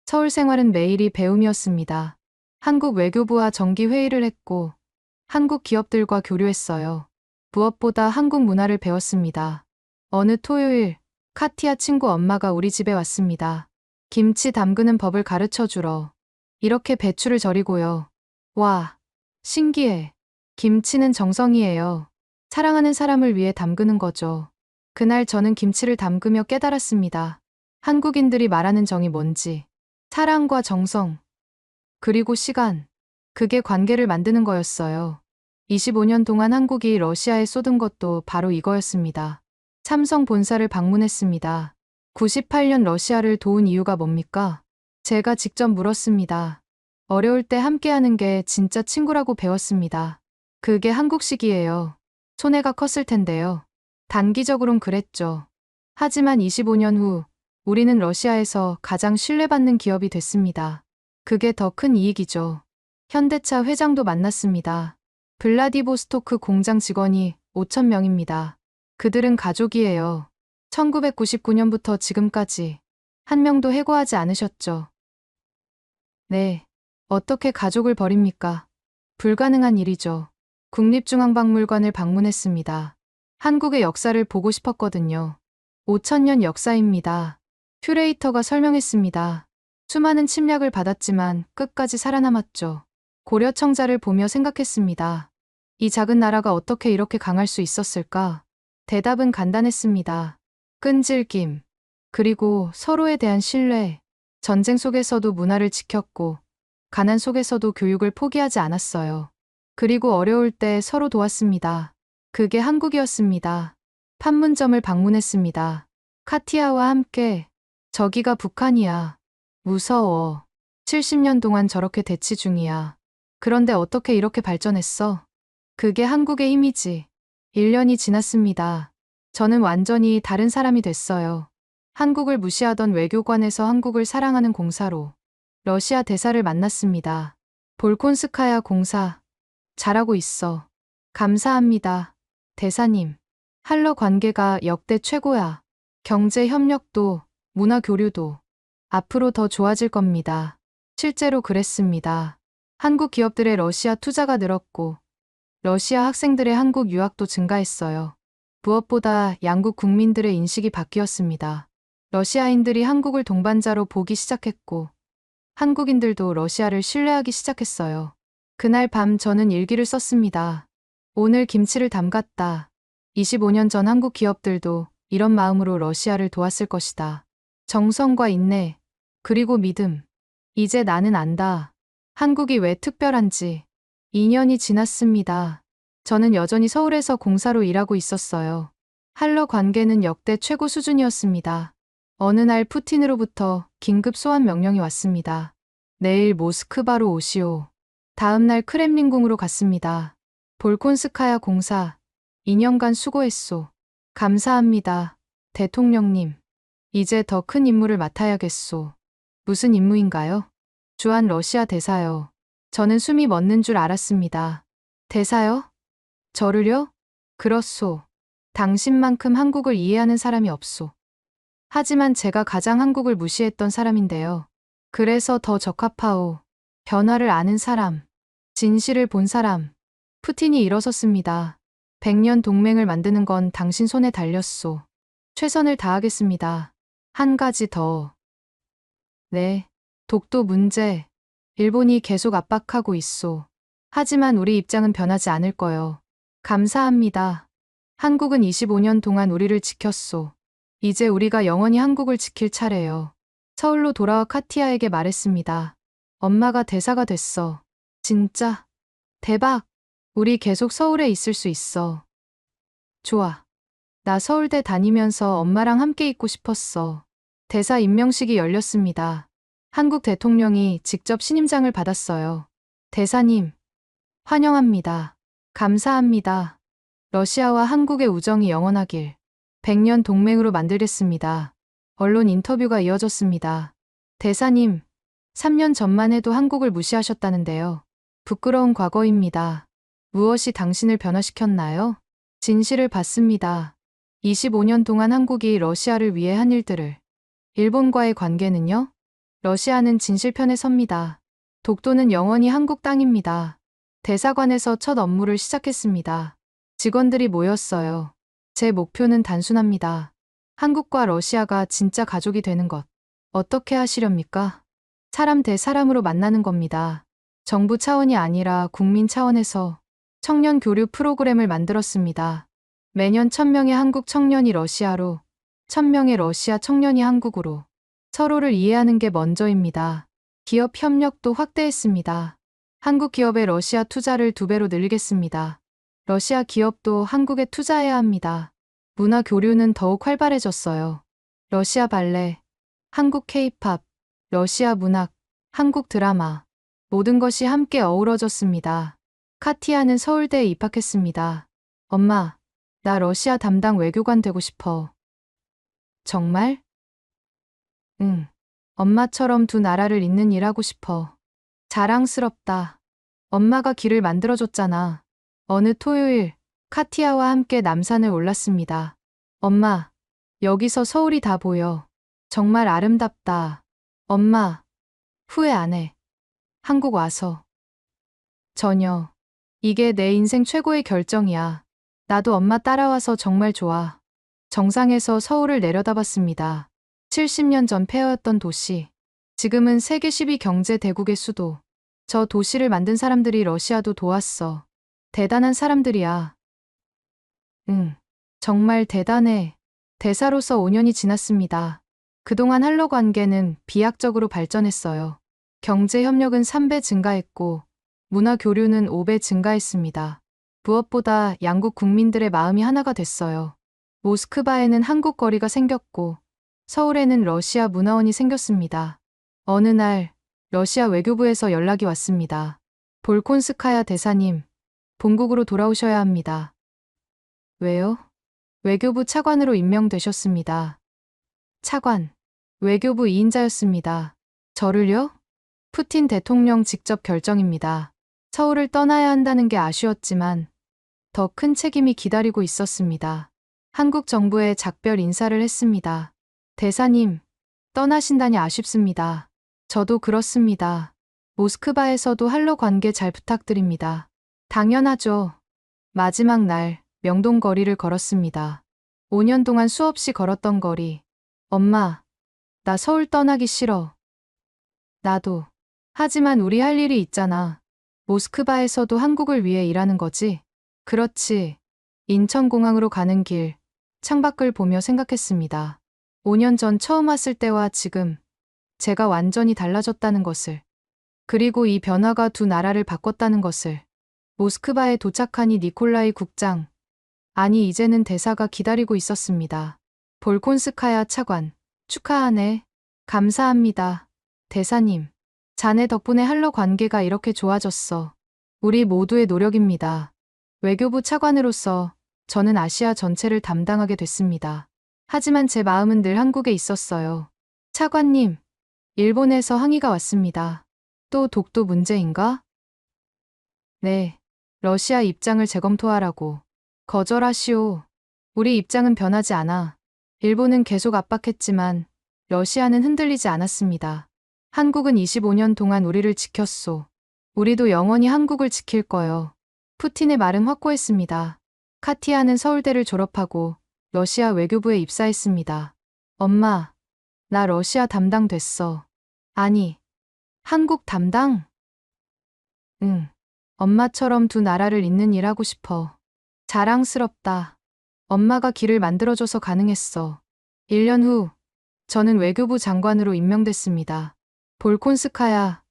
서울 생활은 매일이 배움이었습니다. 한국 외교부와 정기 회의를 했고 한국 기업들과 교류했어요. 무엇보다 한국 문화를 배웠습니다. 어느 토요일 카티아 친구 엄마가 우리 집에 왔습니다. 김치 담그는 법을 가르쳐 주러. 이렇게 배추를 절이고요. 와, 신기해. 김치는 정성이에요. 사랑하는 사람을 위해 담그는 거죠. 그날 저는 김치를 담그며 깨달았습니다. 한국인들이 말하는 정이 뭔지. 사랑과 정성, 그리고 시간. 그게 관계를 만드는 거였어요. 25년 동안 한국이 러시아에 쏟은 것도 바로 이거였습니다. 삼성 본사를 방문했습니다. 98년 러시아를 도운 이유가 뭡니까? 제가 직접 물었습니다. 어려울 때 함께하는 게 진짜 친구라고 배웠습니다. 그게 한국식이에요. 손해가 컸을 텐데요. 단기적으론 그랬죠. 하지만 25년 후 우리는 러시아에서 가장 신뢰받는 기업이 됐습니다. 그게 더 큰 이익이죠. 현대차 회장도 만났습니다. 블라디보스토크 공장 직원이 5천 명입니다. 그들은 가족이에요. 1999년부터 지금까지 한 명도 해고하지 않으셨죠. 네. 어떻게 가족을 버립니까? 불가능한 일이죠. 국립중앙박물관을 방문했습니다. 한국의 역사를 보고 싶었거든요. 5천년 역사입니다. 큐레이터가 설명했습니다. 수많은 침략을 받았지만 끝까지 살아남았죠. 고려 청자를 보며 생각했습니다. 이 작은 나라가 어떻게 이렇게 강할 수 있었을까? 대답은 간단했습니다. 끈질김, 그리고 서로에 대한 신뢰. 전쟁 속에서도 문화를 지켰고, 가난 속에서도 교육을 포기하지 않았어요. 그리고 어려울 때 서로 도왔습니다. 그게 한국이었습니다. 판문점을 방문했습니다. 카티아와 함께. 저기가 북한이야. 무서워. 70년 동안 저렇게 대치 중이야. 그런데 어떻게 이렇게 발전했어? 그게 한국의 힘이지. 1년이 지났습니다. 저는 완전히 다른 사람이 됐어요. 한국을 무시하던 외교관에서 한국을 사랑하는 공사로 러시아 대사를 만났습니다. 볼콘스카야 공사. 잘하고 있어. 감사합니다. 대사님. 할러 관계가 역대 최고야. 경제 협력도, 문화 교류도 앞으로 더 좋아질 겁니다. 실제로 그랬습니다. 한국 기업들의 러시아 투자가 늘었고, 러시아 학생들의 한국 유학도 증가했어요. 무엇보다 양국 국민들의 인식이 바뀌었습니다. 러시아인들이 한국을 동반자로 보기 시작했고, 한국인들도 러시아를 신뢰하기 시작했어요. 그날 밤 저는 일기를 썼습니다. 오늘 김치를 담갔다. 25년 전 한국 기업들도 이런 마음으로 러시아를 도왔을 것이다. 정성과 인내, 그리고 믿음. 이제 나는 안다. 한국이 왜 특별한지. 2년이 지났습니다. 저는 여전히 서울에서 공사로 일하고 있었어요. 할러 관계는 역대 최고 수준이었습니다. 어느 날 푸틴으로부터 긴급 소환 명령이 왔습니다. 내일 모스크바로 오시오. 다음 날 크렘린궁으로 갔습니다. 볼콘스카야 공사. 2년간 수고했소. 감사합니다. 대통령님. 이제 더 큰 임무를 맡아야겠소. 무슨 임무인가요? 주한 러시아 대사요. 저는 숨이 멎는 줄 알았습니다. 대사요? 저를요? 그렇소. 당신만큼 한국을 이해하는 사람이 없소. 하지만 제가 가장 한국을 무시했던 사람인데요. 그래서 더 적합하오. 변화를 아는 사람. 진실을 본 사람. 푸틴이 일어섰습니다. 100년 동맹을 만드는 건 당신 손에 달렸소. 최선을 다하겠습니다. 한 가지 더. 네. 독도 문제. 일본이 계속 압박하고 있소. 하지만 우리 입장은 변하지 않을 거요. 감사합니다. 한국은 25년 동안 우리를 지켰소. 이제 우리가 영원히 한국을 지킬 차례요. 서울로 돌아와 카티아에게 말했습니다. 엄마가 대사가 됐어. 진짜? 대박. 우리 계속 서울에 있을 수 있어. 좋아. 나 서울대 다니면서 엄마랑 함께 있고 싶었어. 대사 임명식이 열렸습니다. 한국 대통령이 직접 신임장을 받았어요. 대사님, 환영합니다. 감사합니다. 러시아와 한국의 우정이 영원하길. 100년 동맹으로 만들겠습니다. 언론 인터뷰가 이어졌습니다. 대사님, 3년 전만 해도 한국을 무시하셨다는데요. 부끄러운 과거입니다. 무엇이 당신을 변화시켰나요? 진실을 받습니다. 25년 동안 한국이 러시아를 위해 한 일들을. 일본과의 관계는요? 러시아는 진실 편에 섭니다. 독도는 영원히 한국 땅입니다. 대사관에서 첫 업무를 시작했습니다. 직원들이 모였어요. 제 목표는 단순합니다. 한국과 러시아가 진짜 가족이 되는 것. 어떻게 하시렵니까? 사람 대 사람으로 만나는 겁니다. 정부 차원이 아니라 국민 차원에서 청년 교류 프로그램을 만들었습니다. 매년 1000명의 한국 청년이 러시아로, 1000명의 러시아 청년이 한국으로. 서로를 이해하는 게 먼저입니다. 기업 협력도 확대했습니다. 한국 기업의 러시아 투자를 2배로 늘리겠습니다. 러시아 기업도 한국에 투자해야 합니다. 문화 교류는 더욱 활발해졌어요. 러시아 발레, 한국 케이팝, 러시아 문학, 한국 드라마. 모든 것이 함께 어우러졌습니다. 카티아는 서울대에 입학했습니다. 엄마, 나 러시아 담당 외교관 되고 싶어. 정말? 응. 엄마처럼 두 나라를 잇는 일 하고 싶어. 자랑스럽다. 엄마가 길을 만들어줬잖아. 어느 토요일, 카티아와 함께 남산을 올랐습니다. 엄마, 여기서 서울이 다 보여. 정말 아름답다. 엄마, 후회 안 해. 한국 와서. 전혀. 이게 내 인생 최고의 결정이야. 나도 엄마 따라와서 정말 좋아. 정상에서 서울을 내려다봤습니다. 70년 전 폐허였던 도시. 지금은 세계 10위 경제 대국의 수도. 저 도시를 만든 사람들이 러시아도 도왔어. 대단한 사람들이야. 응, 정말 대단해. 대사로서 5년이 지났습니다. 그동안 한러 관계는 비약적으로 발전했어요. 경제 협력은 3배 증가했고, 문화 교류는 5배 증가했습니다. 무엇보다 양국 국민들의 마음이 하나가 됐어요. 모스크바에는 한국 거리가 생겼고, 서울에는 러시아 문화원이 생겼습니다. 어느 날, 러시아 외교부에서 연락이 왔습니다. 볼콘스카야 대사님, 본국으로 돌아오셔야 합니다. 왜요? 외교부 차관으로 임명되셨습니다. 차관, 외교부 2인자였습니다. 저를요? 푸틴 대통령 직접 결정입니다. 서울을 떠나야 한다는 게 아쉬웠지만 더 큰 책임이 기다리고 있었습니다. 한국 정부에 작별 인사를 했습니다. 대사님, 떠나신다니 아쉽습니다. 저도 그렇습니다. 모스크바에서도 한러 관계 잘 부탁드립니다. 당연하죠. 마지막 날, 명동 거리를 걸었습니다. 5년 동안 수없이 걸었던 거리. 엄마, 나 서울 떠나기 싫어. 나도. 하지만 우리 할 일이 있잖아. 모스크바에서도 한국을 위해 일하는 거지? 그렇지. 인천공항으로 가는 길, 창밖을 보며 생각했습니다. 5년 전 처음 왔을 때와 지금, 제가 완전히 달라졌다는 것을. 그리고 이 변화가 두 나라를 바꿨다는 것을. 모스크바에 도착하니 니콜라이 국장, 아니 이제는 대사가 기다리고 있었습니다. 볼콘스카야 차관, 축하하네. 감사합니다. 대사님, 자네 덕분에 한러 관계가 이렇게 좋아졌어. 우리 모두의 노력입니다. 외교부 차관으로서 저는 아시아 전체를 담당하게 됐습니다. 하지만 제 마음은 늘 한국에 있었어요. 차관님, 일본에서 항의가 왔습니다. 또 독도 문제인가? 네, 러시아 입장을 재검토하라고. 거절하시오. 우리 입장은 변하지 않아. 일본은 계속 압박했지만 러시아는 흔들리지 않았습니다. 한국은 25년 동안 우리를 지켰소. 우리도 영원히 한국을 지킬 거요. 푸틴의 말은 확고했습니다. 카티아는 서울대를 졸업하고 러시아 외교부에 입사했습니다. 엄마, 나 러시아 담당 됐어. 아니, 한국 담당? 응. 엄마처럼 두 나라를 잇는 일 하고 싶어. 자랑스럽다. 엄마가 길을 만들어줘서 가능했어. 1년 후, 저는 외교부 장관으로 임명됐습니다. 볼콘스카야,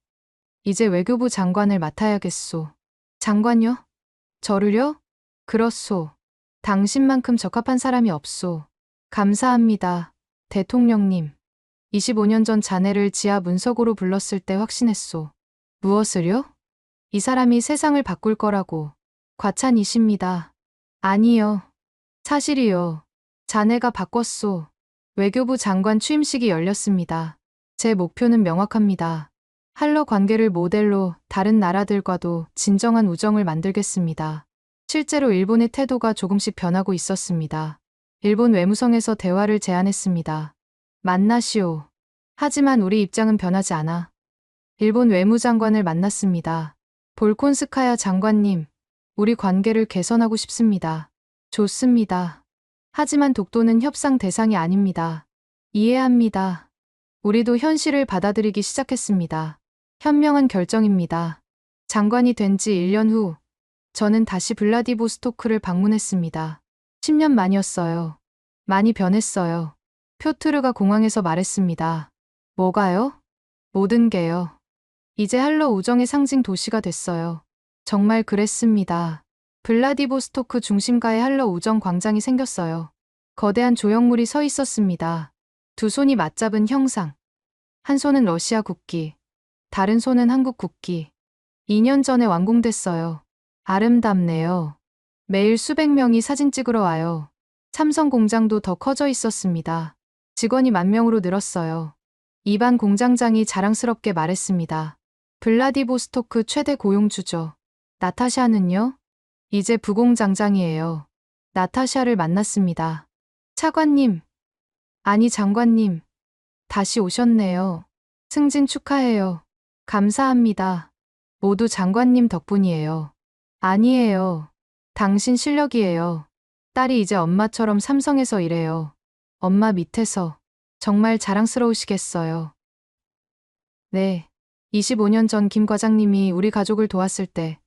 이제 외교부 장관을 맡아야겠소. 장관요? 저를요? 그렇소. 당신만큼 적합한 사람이 없소. 감사합니다, 대통령님. 25년 전 자네를 지하 문석으로 불렀을 때 확신했소. 무엇을요? 이 사람이 세상을 바꿀 거라고. 과찬이십니다. 아니요. 사실이요. 자네가 바꿨소. 외교부 장관 취임식이 열렸습니다. 제 목표는 명확합니다. 한러 관계를 모델로 다른 나라들과도 진정한 우정을 만들겠습니다. 실제로 일본의 태도가 조금씩 변하고 있었습니다. 일본 외무성에서 대화를 제안했습니다. 만나시오. 하지만 우리 입장은 변하지 않아. 일본 외무장관을 만났습니다. 볼콘스카야 장관님, 우리 관계를 개선하고 싶습니다. 좋습니다. 하지만 독도는 협상 대상이 아닙니다. 이해합니다. 우리도 현실을 받아들이기 시작했습니다. 현명한 결정입니다. 장관이 된 지 1년 후, 저는 다시 블라디보스토크를 방문했습니다. 10년 만이었어요. 많이 변했어요. 표트르가 공항에서 말했습니다. 뭐가요? 모든 게요. 이제 한러 우정의 상징 도시가 됐어요. 정말 그랬습니다. 블라디보스토크 중심가에 한러 우정 광장이 생겼어요. 거대한 조형물이 서 있었습니다. 두 손이 맞잡은 형상. 한 손은 러시아 국기, 다른 손은 한국 국기. 2년 전에 완공됐어요. 아름답네요. 매일 수백 명이 사진 찍으러 와요. 삼성 공장도 더 커져 있었습니다. 직원이 10,000명으로 늘었어요. 이반 공장장이 자랑스럽게 말했습니다. 블라디보스토크 최대 고용주죠. 나타샤는요? 이제 부공장장이에요. 나타샤를 만났습니다. 차관님, 아니 장관님, 다시 오셨네요. 승진 축하해요. 감사합니다. 모두 장관님 덕분이에요. 아니에요. 당신 실력이에요. 딸이 이제 엄마처럼 삼성에서 일해요. 엄마 밑에서. 정말 자랑스러우시겠어요. 네. 25년 전 김 과장님이 우리 가족을 도왔을 때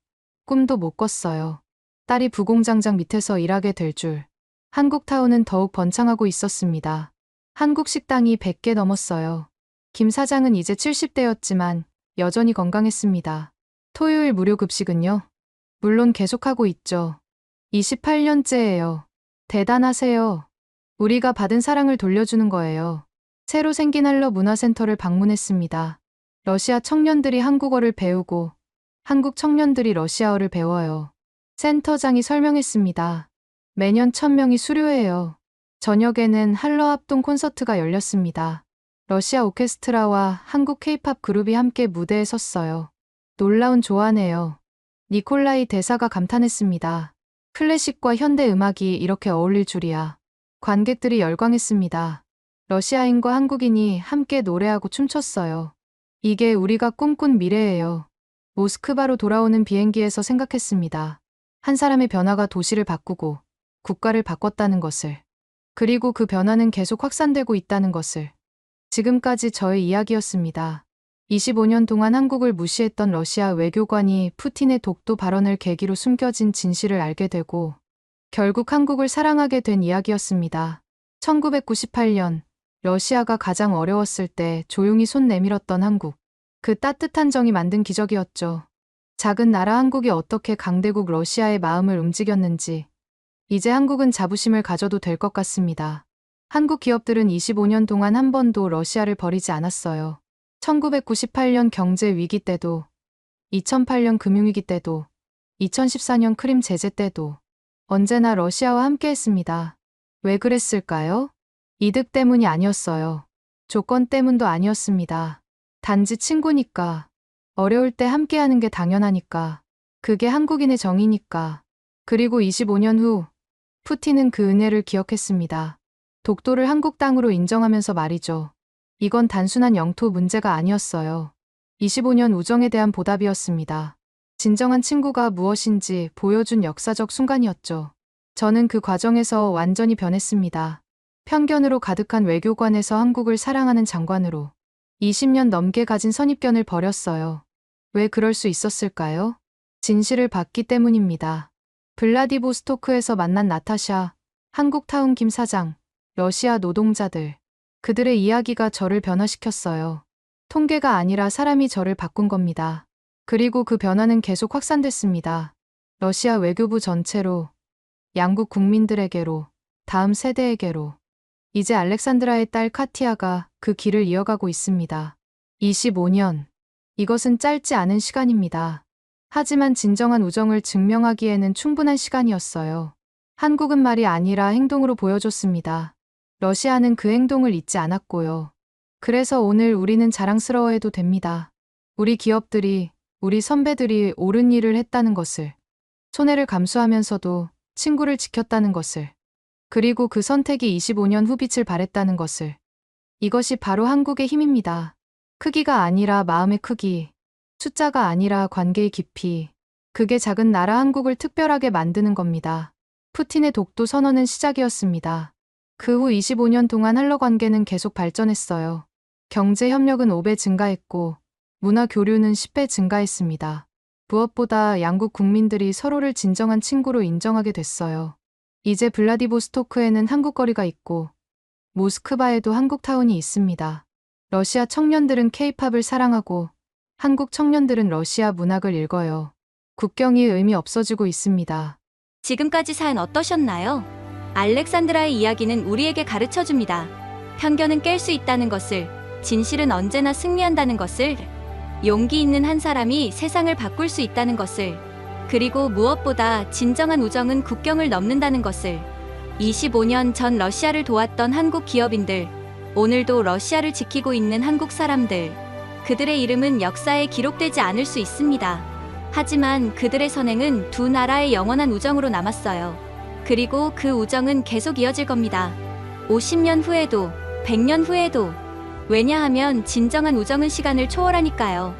꿈도 못 꿨어요. 딸이 부공장장 밑에서 일하게 될 줄. 한국타운은 더욱 번창하고 있었습니다. 한국 식당이 100개 넘었어요. 김 사장은 이제 70대였지만 여전히 건강했습니다. 토요일 무료 급식은요? 물론 계속하고 있죠. 28년째예요. 대단하세요. 우리가 받은 사랑을 돌려주는 거예요. 새로 생긴 한러 문화센터를 방문했습니다. 러시아 청년들이 한국어를 배우고 한국 청년들이 러시아어를 배워요. 센터장이 설명했습니다. 매년 1,000명이 수료해요. 저녁에는 한러 합동 콘서트가 열렸습니다. 러시아 오케스트라와 한국 케이팝 그룹이 함께 무대에 섰어요. 놀라운 조화네요. 니콜라이 대사가 감탄했습니다. 클래식과 현대 음악이 이렇게 어울릴 줄이야. 관객들이 열광했습니다. 러시아인과 한국인이 함께 노래하고 춤췄어요. 이게 우리가 꿈꾼 미래예요. 모스크바로 돌아오는 비행기에서 생각했습니다. 한 사람의 변화가 도시를 바꾸고 국가를 바꿨다는 것을. 그리고 그 변화는 계속 확산되고 있다는 것을. 지금까지 저의 이야기였습니다. 25년 동안 한국을 무시했던 러시아 외교관이 푸틴의 독도 발언을 계기로 숨겨진 진실을 알게 되고 결국 한국을 사랑하게 된 이야기였습니다. 1998년 러시아가 가장 어려웠을 때 조용히 손 내밀었던 한국. 그 따뜻한 정이 만든 기적이었죠. 작은 나라 한국이 어떻게 강대국 러시아의 마음을 움직였는지 이제 한국은 자부심을 가져도 될 것 같습니다. 한국 기업들은 25년 동안 한 번도 러시아를 버리지 않았어요. 1998년 경제 위기 때도, 2008년 금융위기 때도, 2014년 크림 제재 때도 언제나 러시아와 함께했습니다. 왜 그랬을까요? 이득 때문이 아니었어요. 조건 때문도 아니었습니다. 단지 친구니까. 어려울 때 함께하는 게 당연하니까. 그게 한국인의 정이니까. 그리고 25년 후 푸틴은 그 은혜를 기억했습니다. 독도를 한국 땅으로 인정하면서 말이죠. 이건 단순한 영토 문제가 아니었어요. 25년 우정에 대한 보답이었습니다. 진정한 친구가 무엇인지 보여준 역사적 순간이었죠. 저는 그 과정에서 완전히 변했습니다. 편견으로 가득한 외교관에서 한국을 사랑하는 장관으로 20년 넘게 가진 선입견을 버렸어요. 왜 그럴 수 있었을까요? 진실을 봤기 때문입니다. 블라디보스토크에서 만난 나타샤, 한국타운 김 사장, 러시아 노동자들. 그들의 이야기가 저를 변화시켰어요. 통계가 아니라 사람이 저를 바꾼 겁니다. 그리고 그 변화는 계속 확산됐습니다. 러시아 외교부 전체로, 양국 국민들에게로, 다음 세대에게로. 이제 알렉산드라의 딸 카티아가 그 길을 이어가고 있습니다. 25년. 이것은 짧지 않은 시간입니다. 하지만 진정한 우정을 증명하기에는 충분한 시간이었어요. 한국은 말이 아니라 행동으로 보여줬습니다. 러시아는 그 행동을 잊지 않았고요. 그래서 오늘 우리는 자랑스러워해도 됩니다. 우리 기업들이, 우리 선배들이 옳은 일을 했다는 것을, 손해를 감수하면서도 친구를 지켰다는 것을, 그리고 그 선택이 25년 후 빛을 발했다는 것을. 이것이 바로 한국의 힘입니다. 크기가 아니라 마음의 크기, 숫자가 아니라 관계의 깊이. 그게 작은 나라 한국을 특별하게 만드는 겁니다. 푸틴의 독도 선언은 시작이었습니다. 그 후 25년 동안 한러 관계는 계속 발전했어요. 경제 협력은 5배 증가했고, 문화 교류는 10배 증가했습니다. 무엇보다 양국 국민들이 서로를 진정한 친구로 인정하게 됐어요. 이제 블라디보스토크에는 한국 거리가 있고, 모스크바에도 한국 타운이 있습니다. 러시아 청년들은 케이팝을 사랑하고, 한국 청년들은 러시아 문학을 읽어요. 국경이 의미 없어지고 있습니다. 지금까지 사연 어떠셨나요? 알렉산드라의 이야기는 우리에게 가르쳐줍니다. 편견은 깰 수 있다는 것을, 진실은 언제나 승리한다는 것을, 용기 있는 한 사람이 세상을 바꿀 수 있다는 것을, 그리고 무엇보다 진정한 우정은 국경을 넘는다는 것을. 25년 전 러시아를 도왔던 한국 기업인들, 오늘도 러시아를 지키고 있는 한국 사람들, 그들의 이름은 역사에 기록되지 않을 수 있습니다. 하지만 그들의 선행은 두 나라의 영원한 우정으로 남았어요. 그리고 그 우정은 계속 이어질 겁니다. 50년 후에도, 100년 후에도. 왜냐하면 진정한 우정은 시간을 초월하니까요.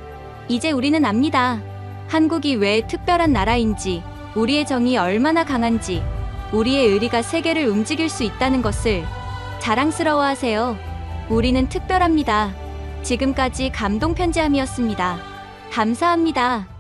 이제 우리는 압니다. 한국이 왜 특별한 나라인지, 우리의 정이 얼마나 강한지, 우리의 의리가 세계를 움직일 수 있다는 것을. 자랑스러워하세요. 우리는 특별합니다. 지금까지 감동 편지함이었습니다. 감사합니다.